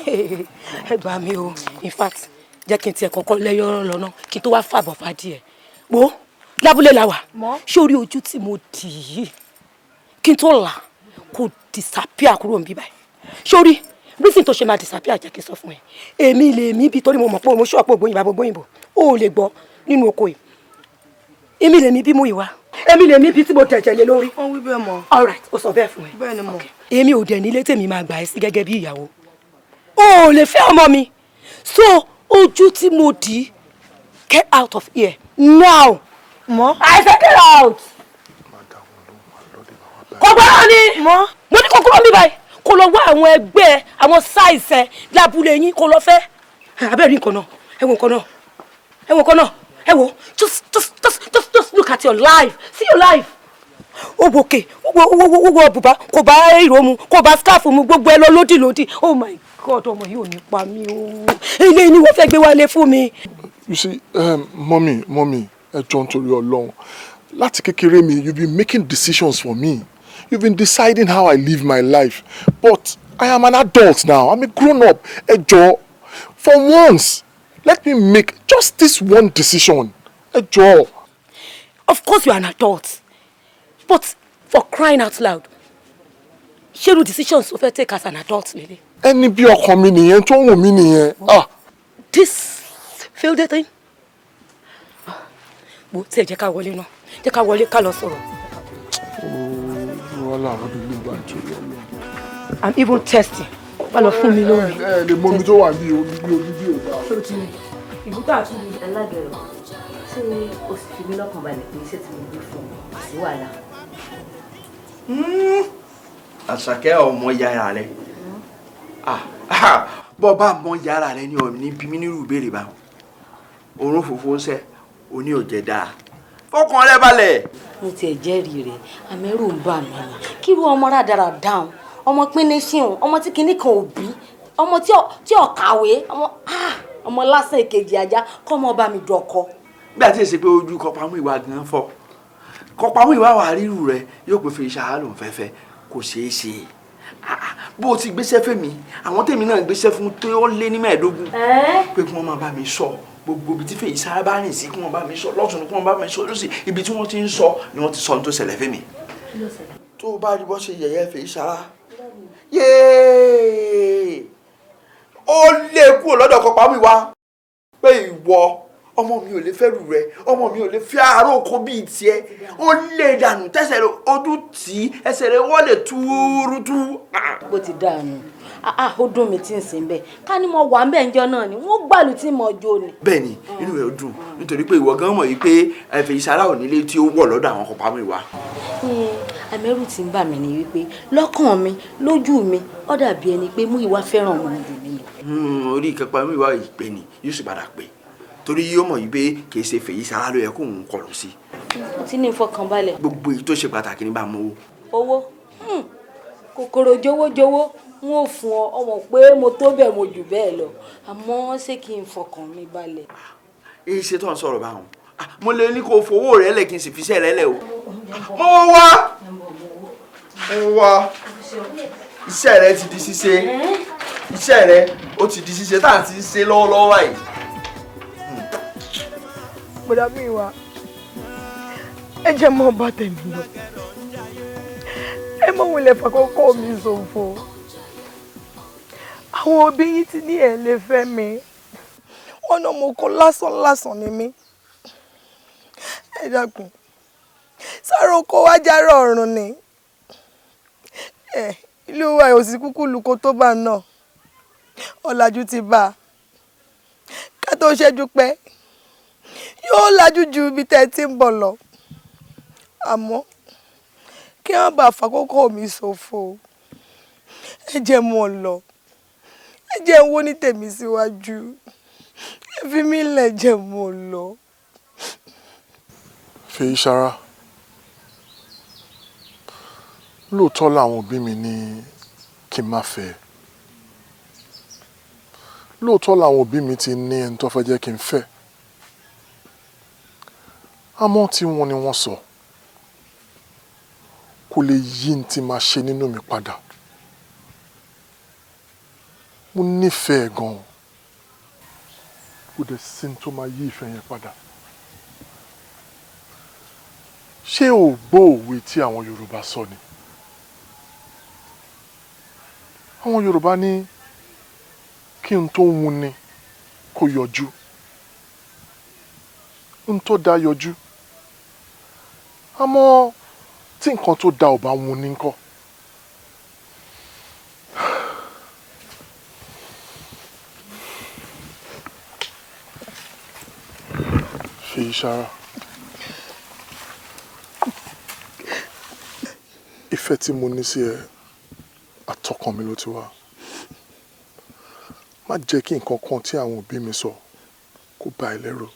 Ẹ gbà mí o. In fact, jẹ́ kí n tiẹ̀ kọ́kọ́ lẹ́yọ́ lọ́nà kí n tó wá fàbọ̀ fàdí ẹ̀. Wo lábúlé la wà. Sórí ojú tí mo dì yìí kí n tó là kò disappear kúrò níbí báyìí. Sórí reason tó ṣe máa disappear jẹ́ kí n sọ fún ẹ. Èmi lè mí bí torí mo mọ̀ pé mo ṣọ́ọ̀pọ̀ ògbóyìnbó o ò lè gbọ́ nínú oko yìí. Èmi lè mí bí Múyìwá. Èmi lè mí bí tí mo tẹ̀jẹ̀ lé lórí. Wọ́n wí bẹ́ẹ̀ mọ́. All right, o sọ bẹ́ẹ̀ fún ẹ. Bẹ́ẹ̀ ni mọ́. Èmi ò dẹ̀ nílé tèmi máa gbà ẹ́ sí gẹ́gẹ́ bí ìyàwó. O ò lè fẹ́ ọmọ mi. So ojú tí mo dì í get out of here now. Mọ́. I said get out. Kò gbọ́dọ̀ ni. Mọ́. Mo ní kò kúrò mi báyìí. Kò lọ wá àwọn ẹgbẹ́ àwọn size ẹ lábúlé yín kò lọ fẹ́. abẹ́rẹ́ nǹkan náà ẹ wo nǹkan náà ẹ wo nǹkan náà ẹ wo just look at your life see your life. ó wòkè wọ́wọ́ bùbá kò bá ìró mu kò bá scarf mu gbogbo ẹ lọ lódìlódì oh my god ọmọ yìí ò ní pa mí o ilé ni wọ́n fẹ́ gbé wálé fún mi. You see, mommy, ẹ jọ̀ọ́ nítorí Ọlọ́run. Láti kékeré mi, you've been making decisions for me. You've been deciding how I live my life. But I am an adult now. I'm a grown-up. Ẹ jọ̀ọ́, for once, let me make just this one decision. Ẹ jọ̀ọ́. Of course you are an adult. But for crying out loud, ṣé irú decisions o fẹ́ take as an adult lele? Ẹni bí ọkàn mi nìyẹn tó wù mí nìyẹn. This filthy thing. Bó tí ẹ jẹ́ ká wọlé náà. Jẹ́ ká wọlé ká lọ sọ̀rọ̀. I'm even testing. Wá lọ fún mi lórí. Lè mọ omi tó wà ní omi ò dáa. Ìbútà àtúndì. Alágẹ̀rọ, ṣé o sì fi mí lọ́kàn balẹ̀ pé iṣẹ́ tí mo gbé fún ọ sí wàhálà? Àṣàkẹ́ ọmọ yàrá rẹ̀. Bọ́ bá mọ yàrá rẹ̀ ní ọ̀mí ní bí mi nírú ìbéèrè bá. Orun fòfó ń sẹ́, oní òjẹ̀ dáa. Fọkàn rẹ balẹ̀. Mo tiẹ̀ jẹ́rìí rẹ̀, àmẹ́rù ń bà mí ni. Kírú ọmọ rádarà dáhùn, ọmọ pínlẹ̀ ṣíhùn, ọmọ tí kinní kan ò bí, ọmọ tí ò kàwé, ọmọ lásán èkejì ajá, kọ́ ọmọ bá mi dọ̀kọ. Bí a ti ṣe pé ojú Kọpamọ́ ìwà gan fọ́. Kọpamọ́ ìwà wà rírù rẹ̀ yóò pè fẹ́ ìṣàhálò fẹ́fẹ́ kò ṣeé ṣe. Bó o ti gbéṣẹ́ fẹ́mi, àwọn tèmi náà gbéṣẹ́ fún tó ó lé ní 15. Pé kí wọ́n máa bá mi sọ. Gbogbo ibi tí fèyí sára bá rìn sí kí wọ́n bá mi sọ lọ́tún kí wọ́n bá mi sọ lọ́sì ibi tí wọ́n ti ń sọ ni wọ́n ti sọ ní tó ṣẹlẹ̀ fẹ́mi. Tó o bá rí bọ́ ṣe yẹ̀yẹ́ fèyí sára yéé ó lé kúrò lọ́dọ̀ Kọpamọ́ ìwà pé ìwọ ọmọ mi ò lè fẹ́rù rẹ ọmọ mi ò lè fi àárò oko bíi tiẹ̀ ó lé dànù tẹ́sẹ̀ rẹ ojú tì í ẹsẹ̀ rẹ wọ́n lè túrútú. Bó ti dànù ó dùn mí tí ń sìn bẹ́ẹ̀ ká ní mo wà ń bẹ́ẹ̀ ńjọ́ náà ni wọ́n gbàlù tí mo jó ni. Bẹ́ẹ̀ni inú rẹ̀ ó dùn nítorí pé ìwọ gan mọ̀ yìí pé ẹ̀fẹ̀ ìsara ò nílé tí ó wọ̀ lọ́dọ̀ àwọn Kọpamọ́ ìwà. Àmẹ́rù tí ń bà mí ni wípé lọ́kàn mi lójú mi ó dàbí ẹni pé Múyìwá fẹ́ràn ọmọ jù mí lọ. Orí Kọpamọ́ ìwà ìpè ni yóò sì padà pè torí yóò mọ̀ yìí pé kì í ṣe fèyí sára ló yẹ kó òun kọlù sí. Ó ti ní ìfọkànbalẹ̀. Gbogbo èyí tó ṣe pàtàkì ní bá mọ owó. Kòkòrò jowójowó n ó fún ọ ọmọ pé mo tó bẹ́ẹ̀ mo jù bẹ́ẹ̀ lọ àmọ́ ṣé kí n fọkàn mi balẹ̀. Èyí ṣe tó ń sọ̀rọ̀ báwọn mo lè ní kó fowó rẹ̀ lẹ̀ kí n sì fi iṣẹ́ rẹ̀ lẹ̀ o. Mo wá iṣẹ́ rẹ̀ ti di ṣíṣe iṣẹ́ rẹ̀ ó ti di ṣíṣe tá à ti ń ṣe lọ́wọ́lọ́wọ́ báyìí. Bọ̀dá mi wá ẹ jẹ́ mọ́ bá tẹ̀mí lọ ẹ mọ̀ wọlé fàkókò mi ṣòfò àwọn òbí yín ti ní ẹ̀ lè fẹ́ mi wọ́n náà mo kó lásán ni mí ẹ dákun sáré oko wá járọ̀ ọ̀run ni ilé wa ò sí kúkú luko tó bá náà ọ̀làjú ti bá a ká tó ṣẹ́jú pẹ́ yóò lajú ju ibi tẹ́ ẹ ti ń bọ̀ lọ àmọ́ kí wọ́n bá fàkókò mi ṣòfò ẹ jẹ́ mọ́ lọ ẹ jẹ́ ń wó ní tèmi síwájú ẹ fi mí lẹ̀ jẹ́ mọ́ lọ. Fèyí sára lóòótọ́ làwọn òbí mi ní kí n má fẹ́ lóòótọ́ làwọn òbí mi ti ní ẹni tó fẹ́ jẹ́ kí n fẹ́ àmọ́ tí wọ́n ní wọ́n sọ kò lè yí ní ti máa ṣe nínú mi padà mo nífẹ̀ẹ́ gan-an kò dẹ̀ sí ní tó máa yí ìfẹ́ yẹn padà ṣé o gbọ́ òwe tí àwọn Yorùbá sọ ni àwọn Yorùbá ní kí n tó wuni kó yọjú n tó dá yọjú àmọ́ tí nǹkan tó dá ò bá wuni ńkọ́ Fèyí sára ìfẹ́ tí mo ní sí ẹ àtọkàn mi ló ti wá má jẹ́ kí nǹkan kan tí àwọn òbí mi sọ kó bà ẹ́ lẹ́rù.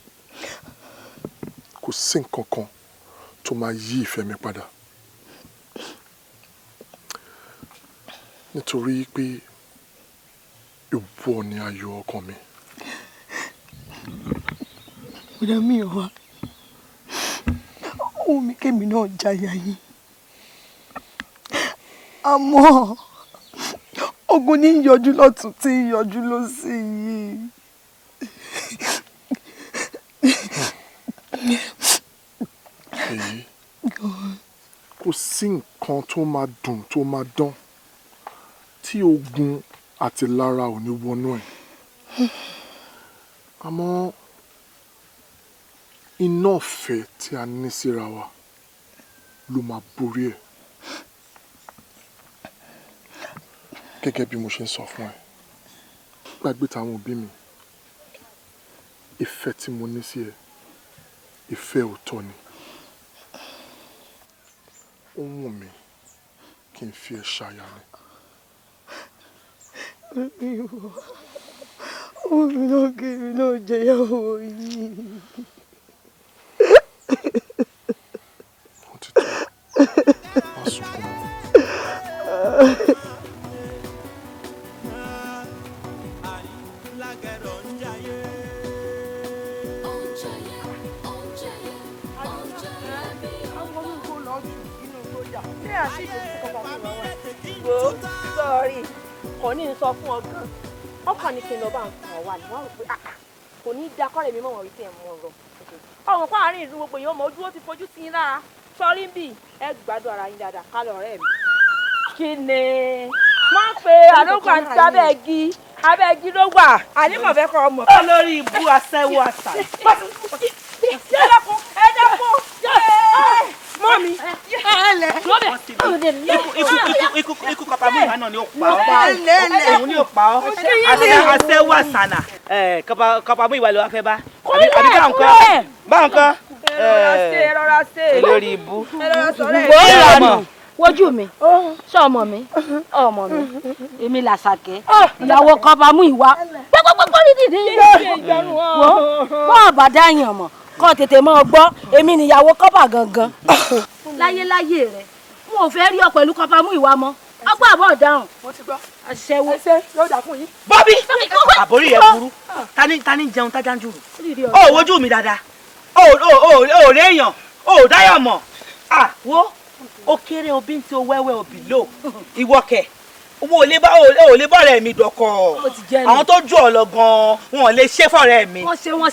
Kò sí nǹkan kan tó máa yí ìfẹ́ mi padà. Nítorí pé ìwọ ni ayọ̀ ọkàn mi. Bùdá mi ò wá. Ohun mi kémi náà jayà yín. Àmọ́ ogun ní yọjú lọ́tún tí yọjú lósì yìí. Èyí kò sí nǹkan tó máa dùn tó máa dán tí ogun àti lára ò ní wọnú ẹ̀. Àmọ́ iná ọ̀fẹ́ tí a ní síra wa ló máa borí ẹ̀. Gẹ́gẹ́ bí mo ṣe ń sọ fún ẹ, gbàgbé táwọn òbí mi, ìfẹ́ tí mo ní sí ẹ, ìfẹ́ òótọ́ ni. Ó wù mí kí n fi ẹ ṣaya ni. Omi náà kémi náà jẹyàwó yìí. Ó ti tó, má sunkún mọ́. Sọ́ọ̀rì kò ní sọ fún ọ gan ọkàn ní kí n lọ bá ń kàn wá ní wọ́n rò pé kò ní da kọ́rẹ́ mi mọ̀ wọ́n rí tẹ̀ mọ́ ọ̀rọ̀ ọ̀hún kọ́ àárín ìlú gbogbo èèyàn mọ̀ ojú ó ti fojú sí i lára sọ́ọ́rí ń bì ẹ gbádùn ara yín dáadáa ká lọ ọ̀rẹ́ mi. Kí ni má pe àlókò àti abẹ́gi ló wà àníkànfẹ́ kọ́ ọmọ. Olórí ibú aṣẹ́wó àṣà. Mọ́mí ikú kọpa mú ìwà náà ni ó pa ọ́ òun ni ó pa ọ́ aṣẹ́wó àṣànà kọpa mú ìwà ló wá fẹ́ bá àbí bá nǹkan rọra ṣe olórí ibú wojú mi ṣé ọmọ mi èmi làṣàkẹ́ ìyàwó kọba mú ìwà gbogbogbò nídìí wo bọ́ àbádáyàn mọ̀ kọ́ tètè mọ́ gbọ́ èmi nìyàwó kọ́bà gangan láyéláyé rẹ̀ wọn ò fẹ́ rí ọ pẹ̀lú kọ́bà mú ìwà mọ́ ọgbà àbọ̀ dáhùn. mo ti gbọ́ àṣẹwó yóò dà fún yín. Bọ́bí àbórí ẹ̀ burú tani jẹun tájà ń jùrù ó wojú mi dáadáa ó rí èèyàn ó dáyọ̀ mọ̀ wo ó kéré obí tí ó wẹ́wẹ́ òbí lò ìwọ́kẹ̀ owó ò lè bá ọ̀rẹ́ mi dọ̀kọ̀ àwọn tó jù ọ lọ gan-an wọn ò lè ṣe fọ́rẹ́ mi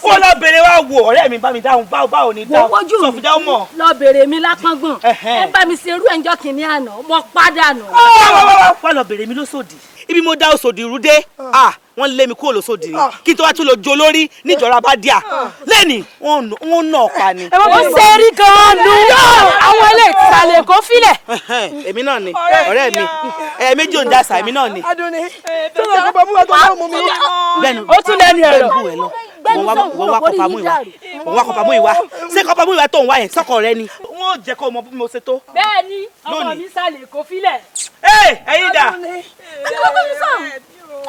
kó lọ bèrè wá wo ọ̀rẹ́ mi bá mi dáhùn báwo ni dáhùn sọ fún dáhùn mọ̀. lọ bèrè mi lápọ́ngbọ̀n ẹ bá mi ṣe irú ẹ̀ńjọ́ kìíní àná mo pàdánù. wọ́n lọ bèrè mi lóṣòdì ibi mo dá Òṣòdì rú dé wọ́n lé mi kúrò lóṣòdì ni kí n tó wá tún lọ jó lórí níjọra bá díà lẹ́ni wọ́n nà pa ni. ó ṣe rí gan-an nu àwọn ilé ìsàlẹ̀ kò filẹ̀. èmi náà ni ọ̀rẹ́ mi méjì ò ń dasa èmi náà ni. Adúnní tó lọ kó pamọ́ tó lọ́ọ́ mú mi. bẹ́ẹ̀ni ó tún lẹ́nu ẹ̀rọ wọ́n wá kọ́pá mú ìwà ṣé kọ́pá mú ìwà tó ń wá yẹn sọ́kọ̀ rẹ ni. wọ́n ò jẹ́ kó mọ bí mo ṣe tó. bẹ́ẹ̀ni ọmọ mi sàlẹ̀ kò filẹ̀. ẹ̀yin dà.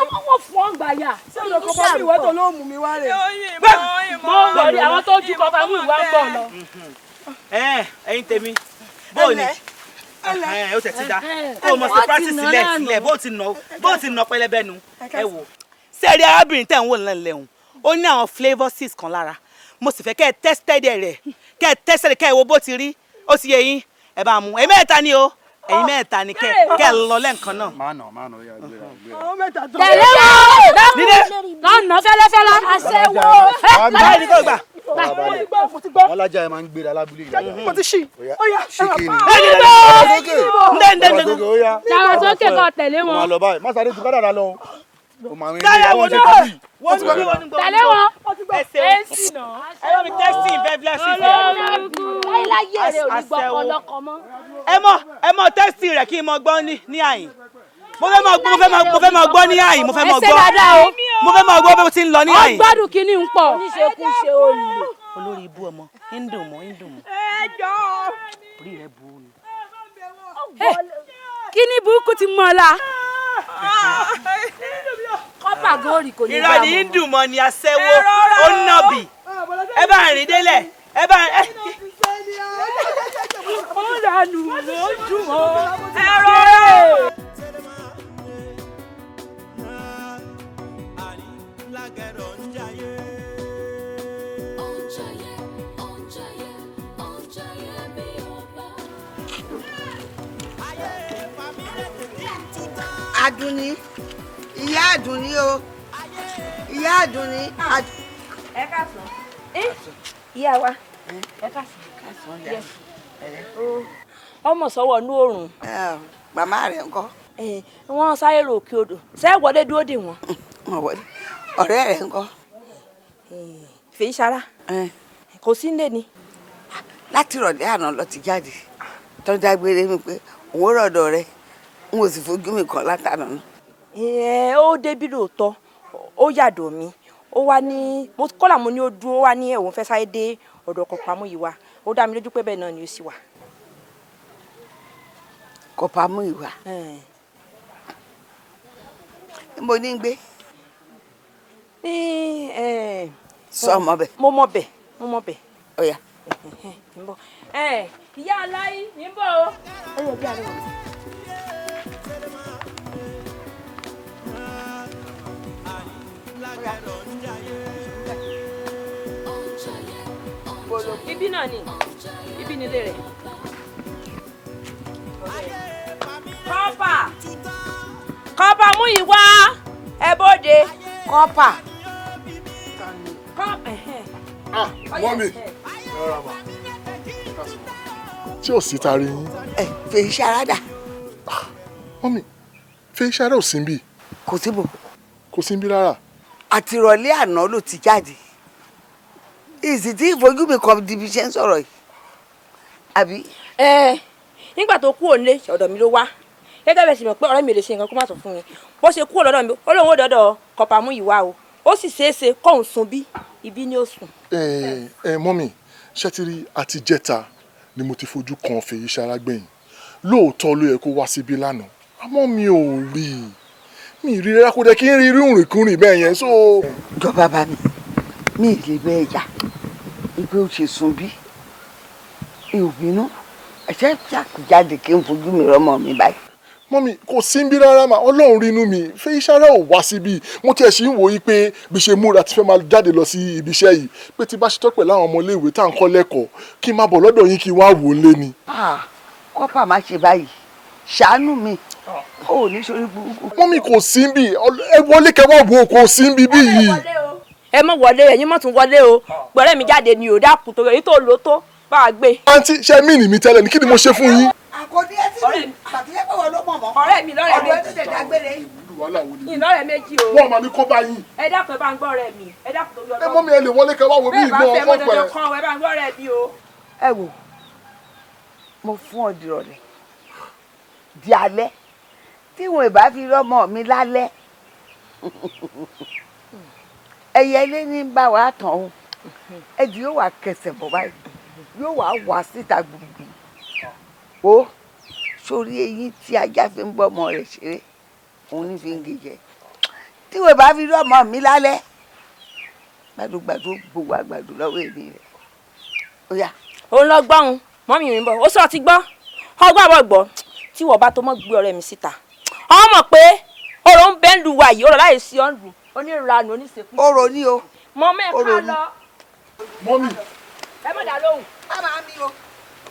ọmọ wọn fún ọgbà yà. ṣé o lọ kó pamọ́ ìwà tó lọ́ọ́ mú mi wá rẹ̀. mo lọ rí àwọn tó ju kọ́pá mú ìwà ń bọ̀ lọ. ẹ̀yin tèmi bóòní ó tẹ̀ ti da kó o mọ̀ sí practice sílẹ̀ bó ti nà pẹlẹbẹ nu ẹ wò. sẹ́ẹ̀rí arábìnrin tẹ̀ ń wò lẹ́hùn ó ní àwọn flavours kan lára mo sì fẹ́ kẹ́ ẹ tested rẹ̀ kẹ́ ẹ tested kẹ́ ẹ wo bó ti rí ó ti yẹ yín ẹ bá mú ẹ̀yin mẹ́ta ni o ẹ̀yin mẹ́ta ni kẹ́ ẹ lọ lẹ́ǹkan náà. àwọn mẹ́ta tó. tẹ̀lé wọn lọ́nà fẹ́lẹ́fẹ́lẹ́ aṣẹ́wó. báyìí ni kò gbà. wọn lájà ẹ máa ń gbéra lábúlé yìí. mo ti ṣí ọyá ṣìkì ni. dára sókè kan tẹ̀lé wọn. wọn lọ báyìí má sáré tu kádàrá lọ. o máa ń rí wọn ṣe kú yìí. tẹ̀lé wọn. èsì náà ẹ bá mi tẹ́sí ìfẹ́ bí lẹ́sìn ìfẹ́. láyé rẹ̀ ò ní gbọ́ ọlọ́kọ mọ́. ẹ mọ tẹ́sí rẹ̀ kí n mọ gbọ́ ní àyìn mo fẹ́ máa gbọ́ ní àyìn mo fẹ́ máa gbọ́ bí mo ti ń lọ ní àyìn. ọgbádùn kìíní ń pọ̀. oníṣekú ṣe olè. olórí ibú ọmọ ń dùn mọ́. orí rẹ̀ bu ni. kíní burúkú ti mọ́ la. kọ́pà gan rí kò ní bá irọ́ ní dùn mọ́ ni aṣẹ́wó ó nàbì ẹ bá rìn délẹ̀ ẹ bá ó dànù ó dùn mọ́ ẹ̀rọ rẹ̀. Àdùnní ìyá Àdùnní o ìyá Àdùnní. ẹ káàsán ìyá wa ẹ káàsán ọmọ sọwọ ní oòrùn. màmá rẹ ńkọ́. wọ́n sáré rò òkè odò ṣé wọlé dúró dè wọ́n. ọ̀rẹ́ rẹ ńkọ́. fèyí sara kò sí nílé ni. láti ìrọ̀lẹ́ àná lọ ti jáde tó dágbére mi pé òun rọ̀dọ̀ rẹ n ò sì fojú mi kan látàná náà. ó débi lóòótọ́ ó yàdọ̀ mi ó wá ní kọ́là mo ní ó dúró ó wá ní òun fẹ́ sáré dé ọ̀dọ̀ Kọ̀pámú yìí wá ó dá mi lójú pé bẹ́ẹ̀ náà ni ó sì wà. Kọ̀pámú yìí wá. mo ní gbé. sọ mọ bẹ. mo mọ bẹ. ọ̀yà. ìyá aláì ní bọ̀ o. ẹ yẹ bí alẹ́ wà. ibi náà ni ibi nílé rẹ̀. kọ́pà mú yìí wá ẹ bóde. kọ́pà. mọ́mì tí ò sí tari yín. fèyí ṣarada. mọ́mì fèyí ṣarada ò sí ń bì. kò síbò. kò sí ń bì rárá. àtìrọ̀lẹ́ àná ló ti jáde ìsì tí ìfojú mi kan di ibi iṣẹ́ ń sọ̀rọ̀ yìí àbí. nígbà tó kú òǹlé ọ̀dọ̀ mi ló wá gẹ́gẹ́ bẹ́ẹ̀ sì mọ̀ pé ọ̀rẹ́ mi ò lè ṣe nǹkan kó má sọ fún mi bó ṣe kú ọ̀dọ̀ mi ó lóun ó dọ́dọ̀ Kọ̀pámú yìí wá o ó sì ṣeéṣe kóun sùn bí ibi ni ó sùn. mọ́mì ṣẹ́tìrì àti jẹ́ta ni mo ti fojú kan fèyí ṣara gbẹ̀yìn lóòótọ́ ló yẹ kó wá síbí lánàá àmọ́ mi ò rí i mi rí rárá kó dẹ kí n rí rìnrìnkúrìn bẹ́ẹ̀ yẹn so. ìjọba bá mi ì lè bẹ́ẹ̀ jà ibi ó ṣe sùn bí ìbínú ẹ̀ṣẹ̀ ṣàkójáde kí n fojú mi rọ́mọ mi báyìí. mọ́mì kò sí ń bí rárá mà ọlọ́run rínú mi fèyí ṣara ò wá síbí mo tiẹ̀ sì ń wòye pé bí ṣe múra ti fẹ́ máa jáde lọ sí ibi iṣẹ́ yìí pé tí bá ṣe tọ́pẹ̀ láwọn ọmọléèwé tá à ń kọ́ lẹ́kọ̀ọ́ kí n máa bọ̀ lọ́dọ̀ yín kí n wá wò ó lé ni. kọ́pà má ṣe báyìí ṣàánú mi ò ní sórí burúkú. mọ́mì kò sí ń bí ẹ wọlé kẹwàá wo kò sí ń bí bí yìí. ẹ mọ wọlé ẹ̀yin mọ tún wọlé o gbọrẹ mi jáde ni ò dákun tó èyí tó lò tó bá a gbé. àǹtí ṣe mí nì mí tẹ́lẹ̀ ní kí ni mo ṣe fún yín. àkọ́dé ẹ sí mi pàtẹ́lẹ́ pé wọ́n ló mọ̀ mọ́. ọ̀rẹ́ mi lọ́rẹ́ méjì ọ̀dọ́ ẹ̀ dágbére. ìlọ́rẹ́ méjì o. wọ́n máa ní kó bá yín. ẹ dákun ẹ bá ń gbọ́ ọ̀rẹ́ mi ẹ dákun tó yọ lọ́wọ́. ẹ mọ́ mi ẹ lè wọlé kẹwàá wo bí ìgbọ́ ọkọ̀ pẹ̀. bẹ́ẹ̀ bá fẹ́ mọ́tò kan ẹ bá ń gbọ́ ọ̀rẹ́ mi o. ẹ wò mo fún ọ dìrọ̀lẹ́ di alẹ́ tí wọn ì bá fi rọ́mọ mi lálẹ́ ẹyẹ ilé ní bá wa tàn ó ẹdì yóò wá kẹsẹ̀ bọ̀ báyìí yóò wá wá síta gbùngbùn ó sórí eyín tí ajá fi ń bọ́ ọmọ rẹ̀ ṣeré òun ní fi ń gé jẹ tí wọ́n bá fi rọ́mọ mi lálẹ́ gbàdúgbàdú gbogbo àgbàdo lọ́wọ́ èmi rẹ̀ ó yá. òun lọ gbọ́n mọ́mí mi bọ̀ ó sọ ti gbọ́ ọgbọ́n àbọ̀ gbọ́ tí wọ́n bá tó mọ́ gbé ọ̀rẹ́ mi síta ọmọ pé ọ̀rọ̀ ń bẹ́ ń lu wa yìí ọ̀rọ̀ láyé sí ọ̀nù onírànù oníṣekú. ọ̀rọ̀ ni o. mọ mẹ́ẹ̀ká lọ. mọ́mí. ẹ má dá lóhùn. má máa mi o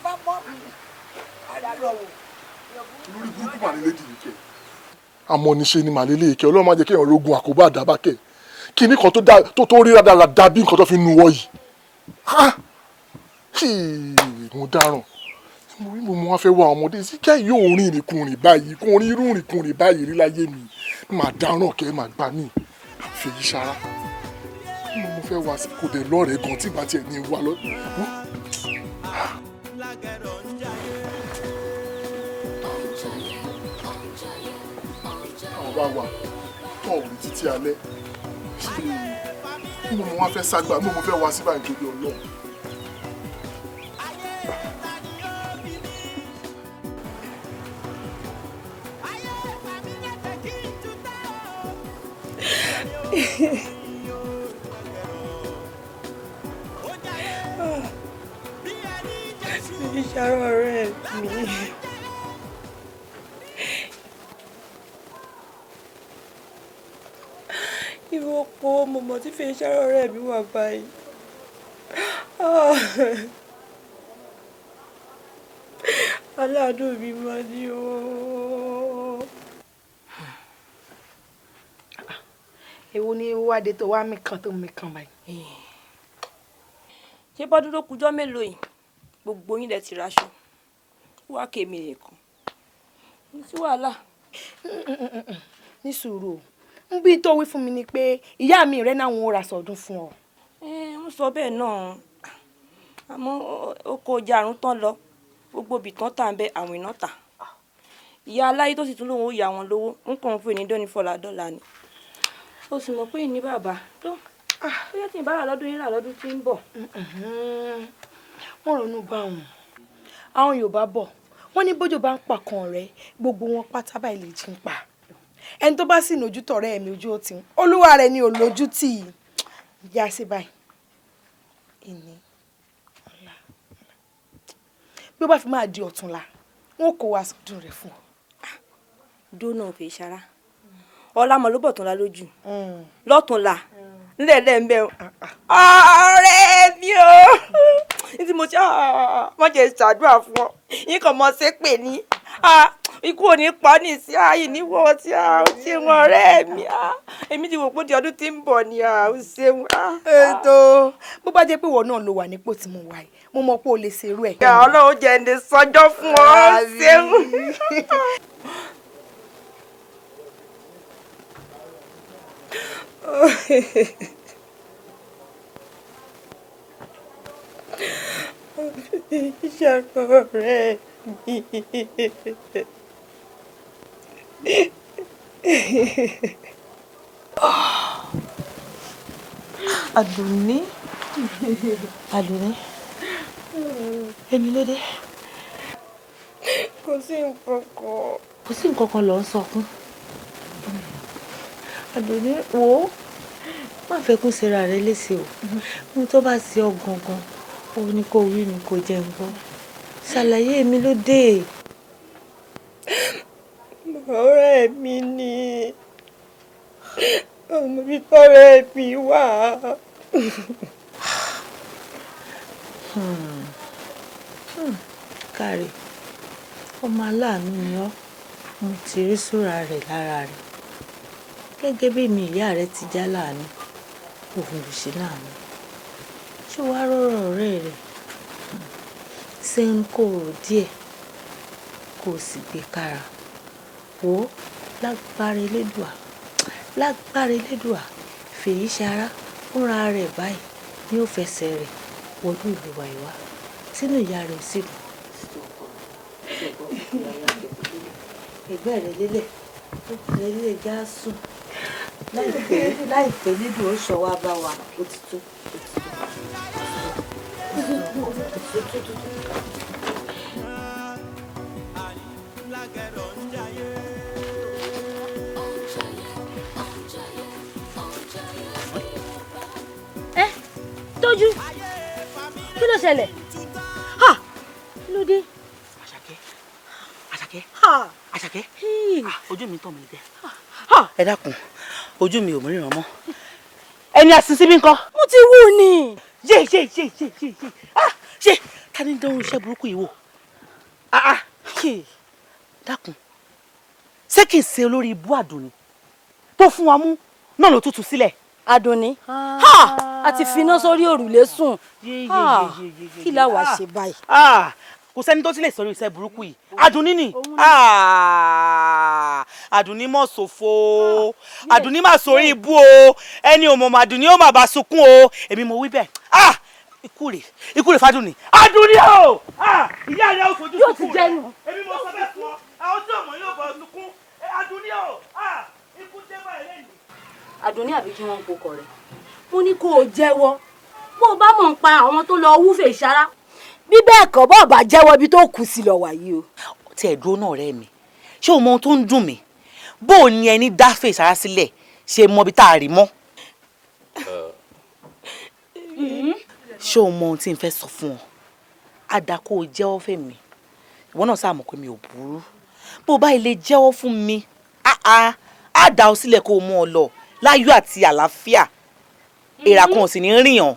bá mọ́ mi. lórí burúkú màlélé dìde kẹ. àmọ́ níṣe ni màlélé yìí kẹ ọlọ́run má jẹ́ kéèyàn rogun àkóbá àdábá kẹ kíní kan tó rí rádaràda bí nǹkan tó fi nu wọ́ yìí. mo dáràn mo wá fẹ́ wá ọmọdé sí kẹ́ yóò rìn ìrìnkùnrin báyìí kò rí irú ìrìnkùnrin báyìí rí láyé mi màá dáràn kẹ́ màá gbà mí fèyí ṣara mo fẹ́ wá sí kò dẹ̀ lọ́ọ̀rẹ́ gan tí bá tiẹ̀ ní wà lọ. àwọn bá wà tọ̀ òní títí alẹ́ mo wá fẹ́ ságbà mo fẹ́ wá sí báyìí torí Ọlọ́run. Ìṣàrò ọ̀rẹ́ mi. Ìwọ pọ̀ mọ̀mọ́ tí fi ìṣàrò ọ̀rẹ́ mi wà báyìí. Aláàánú mi máa ní o. Èwo ni wádé tó wá mí kan tó mí kan báyìí? Ṣé bọ́dún ló kújọ́ mélòó yìí? Gbogbo yín lẹ ti raṣọ. Wá kémi nìkan. Ní sí wàhálà. Ní sùúrù. Ń bí tó wí fún mi ni pé ìyá mi rẹ̀ náà wọ́n ra sọ̀dún fún ọ. Ń sọ bẹ́ẹ̀ náà. Àmọ́ oko ọjà àrùn tán lọ. Gbogbo ibì tán tà ń bẹ àwọn iná tà. Ìyá aláyé tó sì tún lóun ó yà wọn lówó. Ń kàn fún ìní dọ́ni fọlá dọ́là ni. Ó sì mọ̀ pé ìní bàbá tó. Bóyá tí ì bá rà lọ́dún yín rà lọ́dún tí ń bọ̀. Wọ́n ronú bá wọn. Àwọn Yorùbá bọ̀ wọ́n ní bójú bá ń pa kan rẹ̀ gbogbo wọn pátá báyìí lè jí ń pa. Ẹni tó bá sì nójú tọ̀rẹ́ ẹ̀mí ojú ó ti ń olúwa rẹ̀ ni ò lójú tì í. Yá sí báyìí. Ìní ọ̀la. Bí ó bá fi máa di ọ̀túnla wọn kò wá sọ́dún rẹ̀ fún ọ. Dóná òfè ìṣara. Ọlá mọ̀ ló bọ̀ tún la lójú. Lọ́túnla. Nílẹ̀ ń bẹ ọ̀rẹ́ mi o. Ní tí mo ṣe wọ́n jẹ́ ṣàdúrà fún ọ. Yín kàn mọ́ ṣe pè ní. Ikú ò ní pa ní sí ààyè níwọ̀ tí ó ṣe wọn ọ̀rẹ́ mi. Èmi ti wò pé di ọdún tí ń bọ̀ ni ó ṣeun. Ètò bó bá jẹ́ pé ìwọ náà ló wà nípò tí mo wà yìí mo mọ̀ pé o lè ṣerú ẹ̀. Ọlọ́run jẹ́ ẹni sọjọ́ fún ọ ṣeun. Ìṣàrò ọ̀rẹ́ mi. Àdùnní. Àdùnní. Èmi ló dé. Kò sí nǹkan kan. Kò sí nǹkan kan ló ń sọkún. Àdùnní wò ó. Má fẹ́ kún síra rẹ léṣe o. Ohun tó bá ṣe ọ gangan, ó ní kó wí ni kó jẹ́ ń gbọ́. Ṣàlàyé mi ló dé. Ọ̀rẹ́ mi ni. Ọmọ mi tọ́rẹ́ mi wà. Káre, ọmọ aláàánú ni ọ́. Mo ti rí súra rẹ̀ lára rẹ̀. Gẹ́gẹ́ bí mi ìyá rẹ̀ ti já láàánú, òun ló ṣe láàánú. Ṣé wàá rọrọ ọ̀rẹ́ rẹ̀? Ṣé ń kó rò díẹ̀ kó o sì gbé kára? Wò ó lágbára elédùà fèyí ṣara fúnra rẹ̀ báyìí ni ó fẹsẹ̀ rẹ̀ wọnú ìlú wa ìwá sínú ìyá rẹ̀ sì dùn. Ẹgbẹ́ rẹ̀ lélẹ̀ já sùn láìpẹ́ nídùú ó sọ wá bá wa ó ti tó. Tójú kí ló ṣẹlẹ̀? Kí ló dé? Àṣàkẹ́ ojú mi tàn mí jẹ. Ẹ dákun ojú mi ò mú ríran mọ́. Ẹni àṣìṣe bí nǹkan. Mo ti wú ni. Ṣé ta ni dánwò iṣẹ́ burúkú yìí wò? Dákun ṣé kìí ṣe olórí ibú Àdùnní tó fún wa mú náà ló tútù sílẹ̀? Àdùnní àti finá sórí òrùlé sùn kí la wàá ṣe báyìí. Kò sẹ́ni tó ti lè sọ̀rọ̀ iṣẹ́ burúkú yìí. Àdùnní ni Àdùnní mọ̀ ṣòfò Àdùnní mà sórí ibú o ẹni ò mọ̀ mọ̀ Àdùnní ó mà bá sunkún o èmi mo wí bẹ́ẹ̀. Ikú rè f'Àdùnní. Àdùnní o ìyá rẹ̀ ó fojú sunkún rẹ̀ èmi mo sọ bẹ́ẹ̀ fún ọ àwọn tí ọmọ yóò bọ̀ sunkún Àdùnní o ikú dé báyìí lẹ́yìn. Àdùnní àbí kí wọ́n ń pokọ̀ rẹ̀ mo ní kó o jẹ́wọ́ bó o bá mọ̀ ń pa àwọn tó lọ wúfè ìṣara bí bẹ́ẹ̀ kọ́ bọ́ọ̀ bá jẹ́wọ́ ibi tó kù sí lọ wàyí o. Tí ẹ̀ dúró náà rẹ̀ mi ṣé o mọ ohun tó ń dùn mí bó o ní ẹni dá fèsàrà sílẹ̀ ṣe mọ ibi tá a rí mọ́ ṣé o mọ ohun tí n fẹ́ sọ fún ọ àdàkọ ò jẹ́wọ́ fèmí ìwọ náà sáà mọ̀ pé mi ò burú bó bá ilé jẹ́wọ́ fún mi á dá ọ sílẹ̀ kó o mú ọ lọ láyọ̀ àti àlàáfíà èèrà kan ò sì ní rìn ọ́.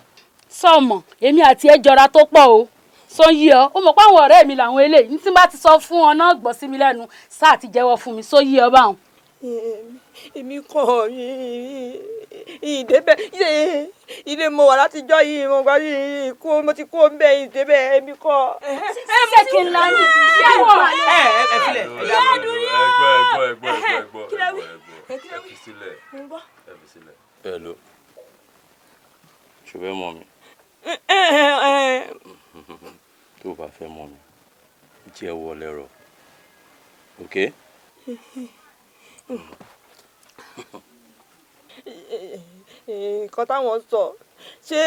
sọmọ èmi àti ẹ jọra tó pọ̀ o sọ yí ọ ó mọ̀ pé àwọn ọ̀rẹ́ mi làwọn eléyìí ní tí n bá ti sọ fún ọ náà gbọ́ sí mi lẹ́nu sáà ti jẹ́wọ́ fún mi sọ yí ọ báwọn. èmi kọ́ ìdébẹ̀ ilé mo wà látijọ́ yìí mo gbà yìí kó mo ti kó ń bẹ ìdébẹ̀ èmi kọ́. ṣé kí n lọ ní ìyàwó ẹ filẹ̀ ìyá àdúrí ọ. ẹ fi sílẹ̀. Hello. Ṣé o fẹ́ mọ̀ mi? Tó o bá fẹ́ mọ̀ mi jẹ́ wọlé rọ ok. nǹkan táwọn sọ ṣé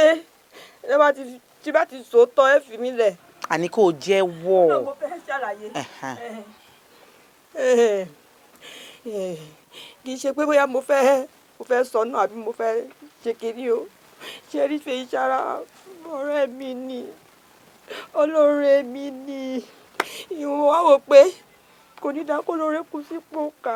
tí bá ti sòótọ́ ẹ fi mí lẹ̀. àní kò jẹ́ wọ̀. náà mo fẹ́ ṣàlàyé kì í ṣe pé bóyá mo fẹ́ sọnù àbí mo fẹ́ ṣe kiri o ṣe rí fèyí sára ọ̀rẹ́ mi ni olóore mi ni ìwọ̀n wá wò pé kò ní dákó lóore kù sípò ká.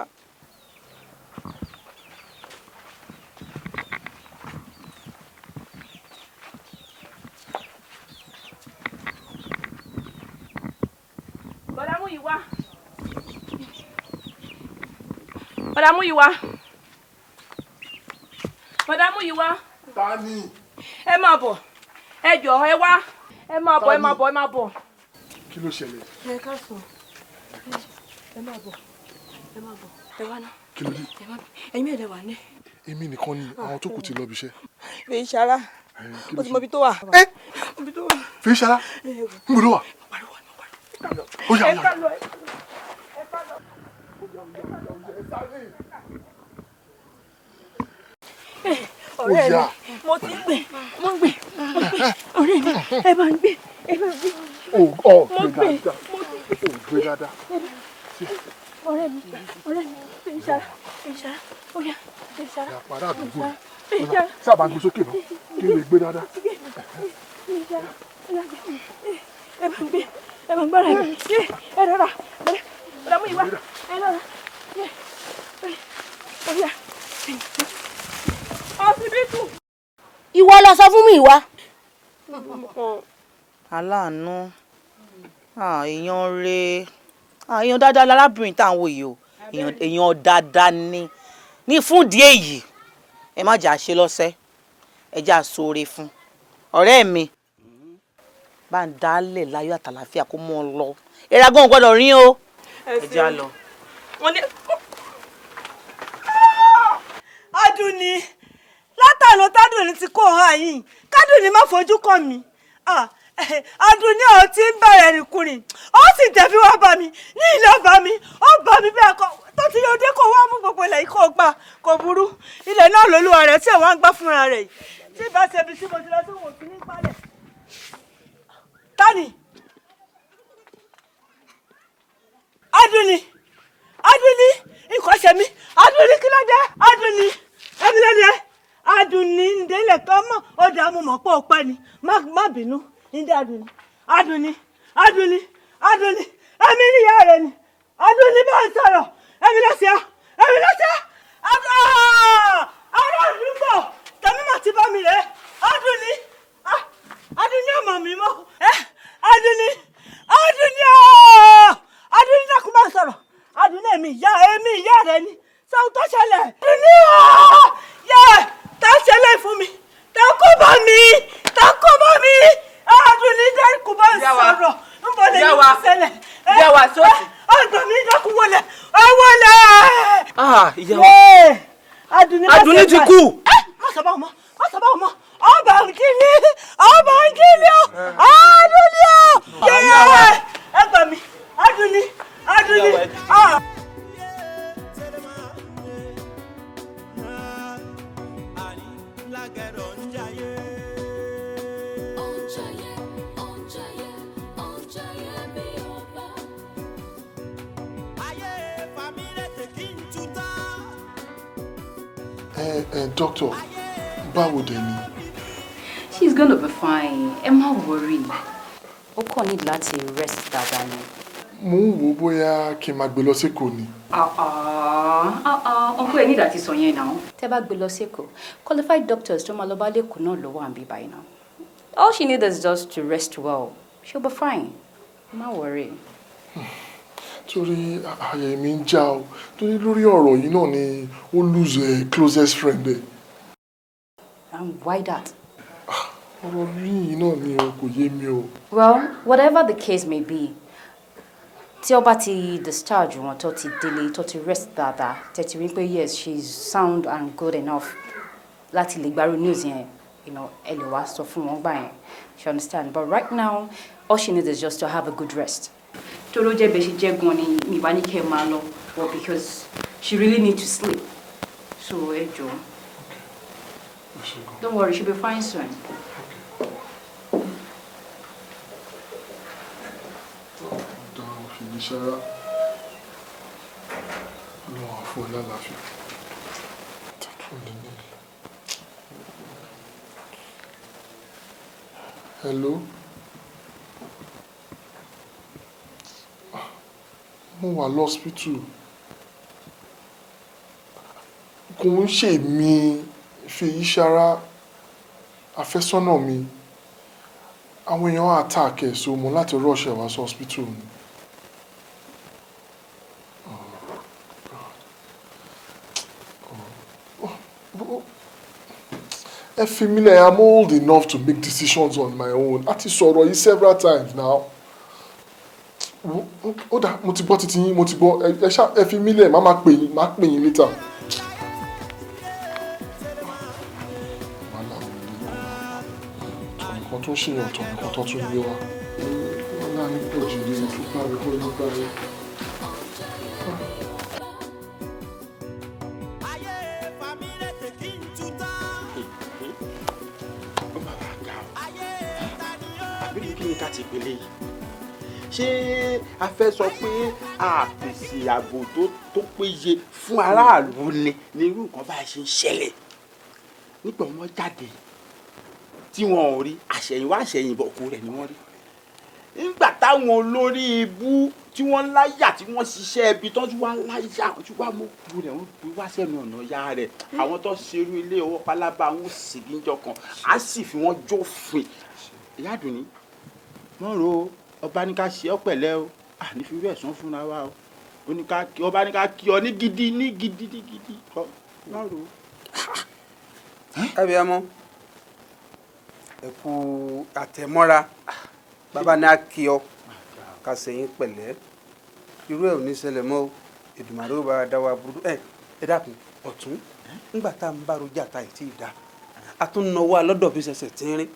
Bọ̀dá Múyìwá. Bọ̀dá Múyìwá. Bọ̀dá Múyìwá. Ta ni? Ẹ máa bọ̀. Ẹ jọ̀ọ́ ẹ wá. Ẹ máa bọ̀, ẹ máa bọ̀, ẹ máa bọ̀. Kí ló ṣẹlẹ̀? Ẹ káàsán. Ẹ máa bọ̀. Ẹ máa bọ̀. Ẹ wá náà. Kí ló dé? Ẹ̀yin mẹ́ẹ̀dẹ̀ wà ní. Èmi nìkan ni àwọn tó kù ti lọ bí iṣẹ́. Fèyí sára ó ti mọ ibi tó wà. Fèyí sára ń gbọ́dọ̀ wà. Ó yá ó yá. Ọ̀rẹ́ mi mo ti gbé ọ̀rẹ́ mi ẹ bá ń gbé mo gbé dáadáa. ọ̀rẹ́ mi Fèyí sára ó yá Fèyí sára padà àdúgbò sábà gbé sókè náà kí n lè gbé dáadáa. ẹ bá ń gbé ẹ bá ń gbára mi ẹ rọra Bọ̀dá Múyìwá ẹ rọra ó yá ọsibítù. ìwọ lọ sọ fún mi ìwà. aláàánú èèyàn rè èèyàn dáadáa lárábìnrin tá à ń wò yìí o èèyàn dáadáa ní fún ìdí èyí ẹ má jà ṣe lọ́sẹ̀ ẹ jà sóore fún ọ̀rẹ́ mi bá ń dálẹ̀ láyọ̀ àtàlàfíà kó mọ́ ọ lọ ẹ̀rọ agbọ́n gbọ́dọ̀ rí o ẹ já lọ. Adùnní látàná tádùnní ti kó hàn yìí kádùnní má fojú kàn mí Adùnní ọ̀ tí ń bẹ̀rẹ̀ rìnkùnrin ó sì tẹ̀fí wá bá mi ní ilé ọba mi ó bá mi bẹ́ẹ̀ kọ́ tó ti yóò dé kó wá mú gbogbo ilẹ̀ yìí kó gbà kó burú ilẹ̀ náà lolúwa rẹ̀ tí àwọn ń gbá fúnra rẹ̀ yìí tí bá ṣe ibi tí mo ti lọ sí wò sí ní palẹ̀. Tani Adùnní nǹkan ṣe mí Adùnní kí ló dé Adùnní ẹbí lẹ́nu ẹ Adùnní ndélé tó mọ̀ ó dàá mo mọ̀ pé ó pẹ́ ni má bínú ndé Adùnní ẹ̀mí níyà rẹ̀ ni Adùnní bá ń sọ̀rọ̀ ẹ̀mí lọ́sẹ̀ ará àdúgbò tẹ̀mí mà ti bá mi rẹ̀ Adùnní ọmọ mi mọ́ Adùnní dákun bá ń sọ̀rọ̀ Adùnní èmi ìyá rẹ̀ ni sọ́hun tó ṣẹlẹ̀ Adùnní tá a ṣẹlẹ̀ fún mi tá a kó bá mi Adùnní dákun bá ń sọ̀rọ̀ ń bọ̀ lè ní ìṣẹ̀lẹ̀ ọgbọ̀n mi dákun wọlé Adùnní ti kú. má sọ bá ọmọ ọba nkíni Adùnní ẹgbà mi Adùnní. Doctor, báwo dẹ̀ ni? She's gonna be fine. Ẹ má worry. Ó kàn need láti rest dáadáa ni. Mo ń wò bóyá kí n máa gbé lọ s'Èkó ni. Uncle ẹ ní ìdàtí sọ yẹn náà. Tẹ́ bá gbé lọ s'Èkó, qualified doctors tó máa lọ bá lẹ́kọ̀ọ́ náà ló wà níbí báyìí náà. All she needs is just to rest well. She'll be fine. Má worry. Torí àyè mi ń já o. Torí lórí ọ̀rọ̀ yìí náà ni ó lose a closest friend ẹ̀. And why that? Ọ̀rọ̀ yìí náà ni o kò yé mi o. Well, whatever the case may be, tí ó bá ti discharge wọn tó ti délé tó ti rest dáadáa tẹ́tí rí pé yes she's sound and good enough láti lè gbárù news yẹn ẹ lè wá sọ fún wọn gbà yẹn she understand but right now all she needs is just to have a good rest. tó ló jẹ́ bẹ́ẹ̀ ṣe jẹ́ gan ni mi bá ní kẹ́ ẹ máa lọ but because she really need to sleep so ẹ jọ don't worry she'll be fine soon. Ìṣẹ́ra lọ́wọ́ fún lálàáfíà. Hello? Mo wà lọ́spítù. Kò ń ṣe mi Fèyíṣará àfẹ́sọ́nà mi. Àwọn èèyàn attack ẹ̀ so mo láti rush ẹ̀ wá sí hospital ni. Ẹ fi mí lẹ̀, I'm old enough to make decisions on my own. A ti sọ̀rọ̀ yìí several times now. Ó dà, mo ti gbọ́ títí yín, mo ti gbọ́. Ẹ fi mí lẹ̀, máa pè yín later. Ọ̀tọ̀ nìkan tó ṣèyàn, ọ̀tọ̀ nìkan tó tún gbé wá. Wọ́n náà ní pọ̀ jù ní ìfúnpá rẹ̀ kó ní báyìí. Ṣé a fẹ́ sọ pé a pèsè ààbò tó péye fún aráàlú ni irú nǹkan bá ṣe ń ṣẹlẹ̀ nígbà wọn jáde tí wọn ò rí àṣẹ̀yìnwá àṣẹ̀yìnbọ̀kú rẹ̀ ni wọ́n rí nígbà táwọn olórí ibú tí wọ́n láyà tí wọ́n ṣiṣẹ́ ibi tó tún wá láyà tí wọ́n mú kú rẹ̀ wọ́n gbé wá sẹ́nu ọ̀nà ya rẹ̀ àwọn tó ṣerú ilé ọwọ́ pálábá wọn sì gbíjọ kan á sì fi wọ́n jófin ìyá àdùnní wọ́n ro ọba ní ká ṣe ọ pẹ̀lẹ́ o ní fi irú ẹ̀sán fúnra wa o ọba ní ká kí ọ ní gidi ọ wọ́n ro. Abiyamọ ẹ kú àtẹ̀mọ́ra bàbá ní a kí ọ ká sẹ́yìn pẹ̀lẹ́ irú ẹ̀ ò ní ṣẹlẹ̀ mọ́ Èdùmàrè ó bá dá wa burú ẹ dákun ọ̀tún nígbà tá à ń bá rojà ta ìtì ìdá a tún náwó alọ́dọ̀ bí ṣẹ̀ṣẹ̀ tínrín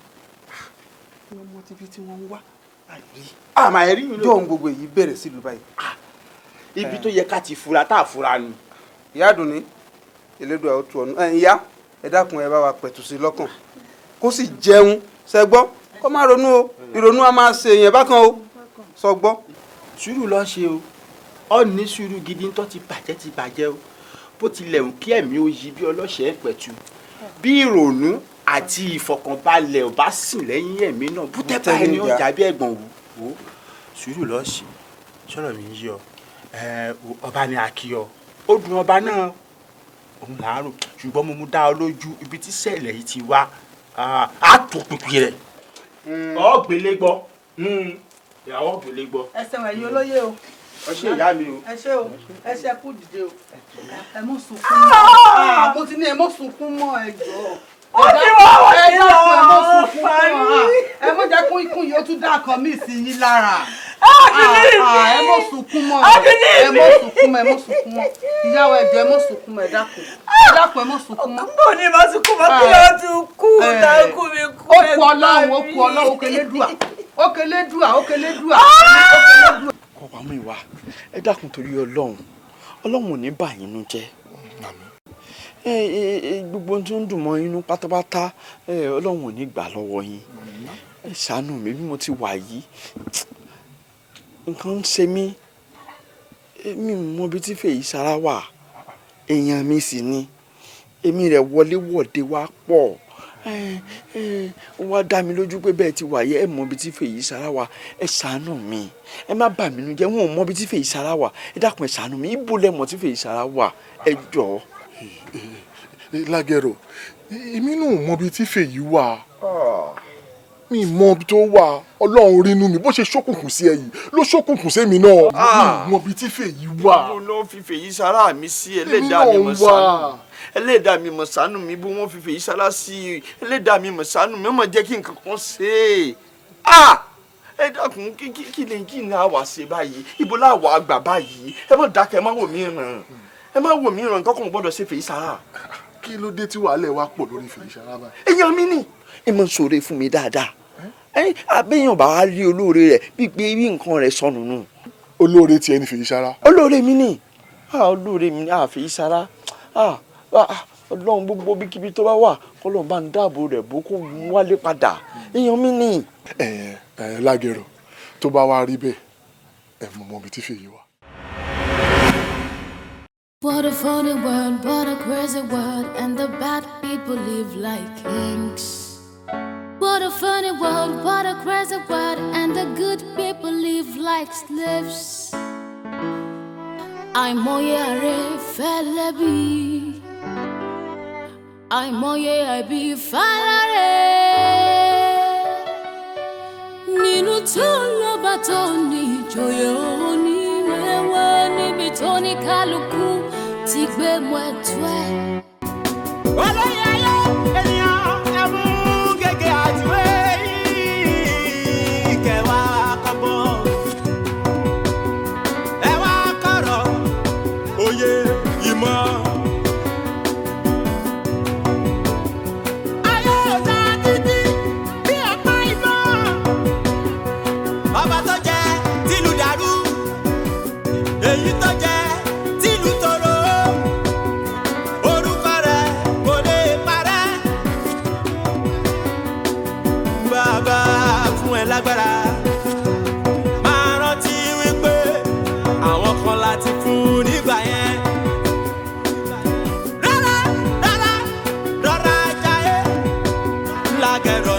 wọ́n mọ tíbi tí wọ́n ń wá àmà ẹ̀rí mi ló jọ ohun gbogbo èyí bẹ̀rẹ̀ sílùú báyìí. ibi tó yẹ ká ti fura tá a fura ni. ìyá Àdùnní Elédùà ó tu ọ̀nà ìyá ẹ dákun ẹ bá wa pẹ̀tù sí lọ́kàn kó sì jẹun ṣẹgbọ́ kó má ronú o ìrònú a máa ṣe èèyàn bákan o sọgbọ́. sùúrù lọ ṣe o ọ ní sùúrù gidi tó ti bàjẹ́ o bó tilẹ̀ ń kí ẹ̀mí ó yí bí ọlọ́ṣẹ́ pẹ̀tù bí ìrònú àti ìfọ̀kànbalẹ̀ ò bá sìn lẹ́yìn ẹ̀mí náà bútẹ́ báyìí ni ọjà bí ẹ̀gbọ̀n wò sùúrù lọ ṣe sọ̀rọ̀ mi yí ọ ọba ni àkíyọ ó dùn ọba náà òun làárò ṣùgbọ́n mo mú dá ọ lójú ibi tí ṣẹlẹ̀ yìí ti wá á tó pínpín rẹ̀ ọ̀gbẹ́lẹ́ gbọ́ ìyàwó ọ̀gbẹ́lẹ́ gbọ́. ẹ ṣeun ẹ̀yin olóyè o. ẹ ṣe ìyá mi o. ẹ ṣe o ẹ ṣe kú dìde o ẹ mọ sunkún mọ́ mo ti ní ẹ mọ sunkún mọ́ ẹ jọ̀ọ́. ó ti wá wọ́n ti lọ ẹ mọ sunkún mọ́ ẹ mọ jẹ́ kún ikún yìí ó tún dá nǹkan míì sí yín lára. ẹ mọ sunkún mọ́ ẹ mọ sunkún mọ́ ẹ mọ sunkún mọ́ ìyàwó ẹ jọ̀ọ́ ẹ mọ sunkún mọ́ ẹ dákun ẹ mọ sunkún mọ́. kò ní ma sunkún mọ́ kí ló ti kú táìkù mi kú ẹ gbà mí. ó kú ọlọ́run ó kélé dùà. ọ̀pọ̀ àmọ́ ìwà ẹ dákun torí ọlọ́run ò ní bà yín nú jẹ́ gbogbo tó ń dùn mọ́ inú pátápátá ọlọ́run ò ní gbà lọ́wọ́ yín ẹ ṣàánú mi bí mo ti wà yìí nǹkan ń ṣe mí mi mọ ibi tí Fèyíṣará wà èèyàn mi sì ni èmi rẹ̀ wọléwọ̀de wá pọ̀ ó wá dá mi lójú pé bẹ́ẹ̀ ti wáyé ẹ mọ ibi tí Fèyísará wà ẹ ṣàánú mi ẹ má bà mí nú jẹ́ wọn ò mọ ibi tí Fèyísará wà ẹ dákun ẹ ṣàánú mi ibo lẹ mọ̀ tí Fèyísará wà ẹ jọ̀ọ́. Lágẹ̀rọ̀ èmi náà mọ ibi tí Fèyí wà mi mọ ibi tó wà Ọlọ́run rínú mi bó ṣe ṣókùnkùn sí ẹ yìí ló ṣókùnkùn sí mi náà mi mọ ibi tí Fèyí wà. mo lọ fi Fèyísará mi sí ẹlẹ́dàá mi mọ̀ ṣàánú ẹlẹ́dàá mi mọ̀ ṣàánú mi bó wọ́n fi Fèyísará sí ẹlẹ́dàá mi mọ̀ ṣàánú mi ó mọ̀ jẹ́ kí nǹkan kan ṣe ẹ dákun kí ni àwa ṣe báyìí ibo láwa àgbà báyìí ẹ má dákẹ́ ẹ má wò mí ràn ẹ má wò mí ràn nǹkan kan gbọ́dọ̀ ṣe Fèyísará. kí ló dé tí wàhálà wa pọ̀ lórí Fèyísará báyìí. èèyàn mi ni ẹ mọ̀ sọ̀rọ̀ fún mi dáadáa abéèyàn bá wá rí olóore rẹ̀ bíi pé bí nǹkan rẹ̀ sọnù nù. olóore tiẹ̀ ni Fèyísará. olóore mi ni olóore mi ni Fèyísará Ọlọ́run gbogbo bíkíbi tó bá wà k'Ọlọ́run bá ń dáàbò rẹ̀ bó kó wálé padà èèyàn mi ni. Lágẹ̀rọ̀ tó bá wá rí bẹ́ẹ̀ ẹ mọ ibi tí Fèyí wà. What a funny world, what a crazy world, and the bad people live like kings. What a funny world, what a crazy world, and the good people live like slaves. Àìmọye àrè fẹ́lẹ́ bí, àìmọye àìbí fálárè. Nínú tó lọ́ba tó ní ìjòyè onílé-wé níbi tó ní kálukú ti gbé mọ́ ẹ̀tọ́ ẹ̀. olóyè ayé ènìyàn ẹ̀mú gègé àtiwé yìí kẹwàá kọ́gbọ́n ẹ̀wà kọ̀rọ̀ òye ìmọ̀. ayé ọ̀tá títí bí ọ̀pá ìbọn ọba tó jẹ́ tìlú dàrú èyí tó jẹ́ tìlú tòrò. Lágbára máa rántí wípé àwọn kan láti fún nígbà yẹn. rárá jayé Lágẹ̀rọ̀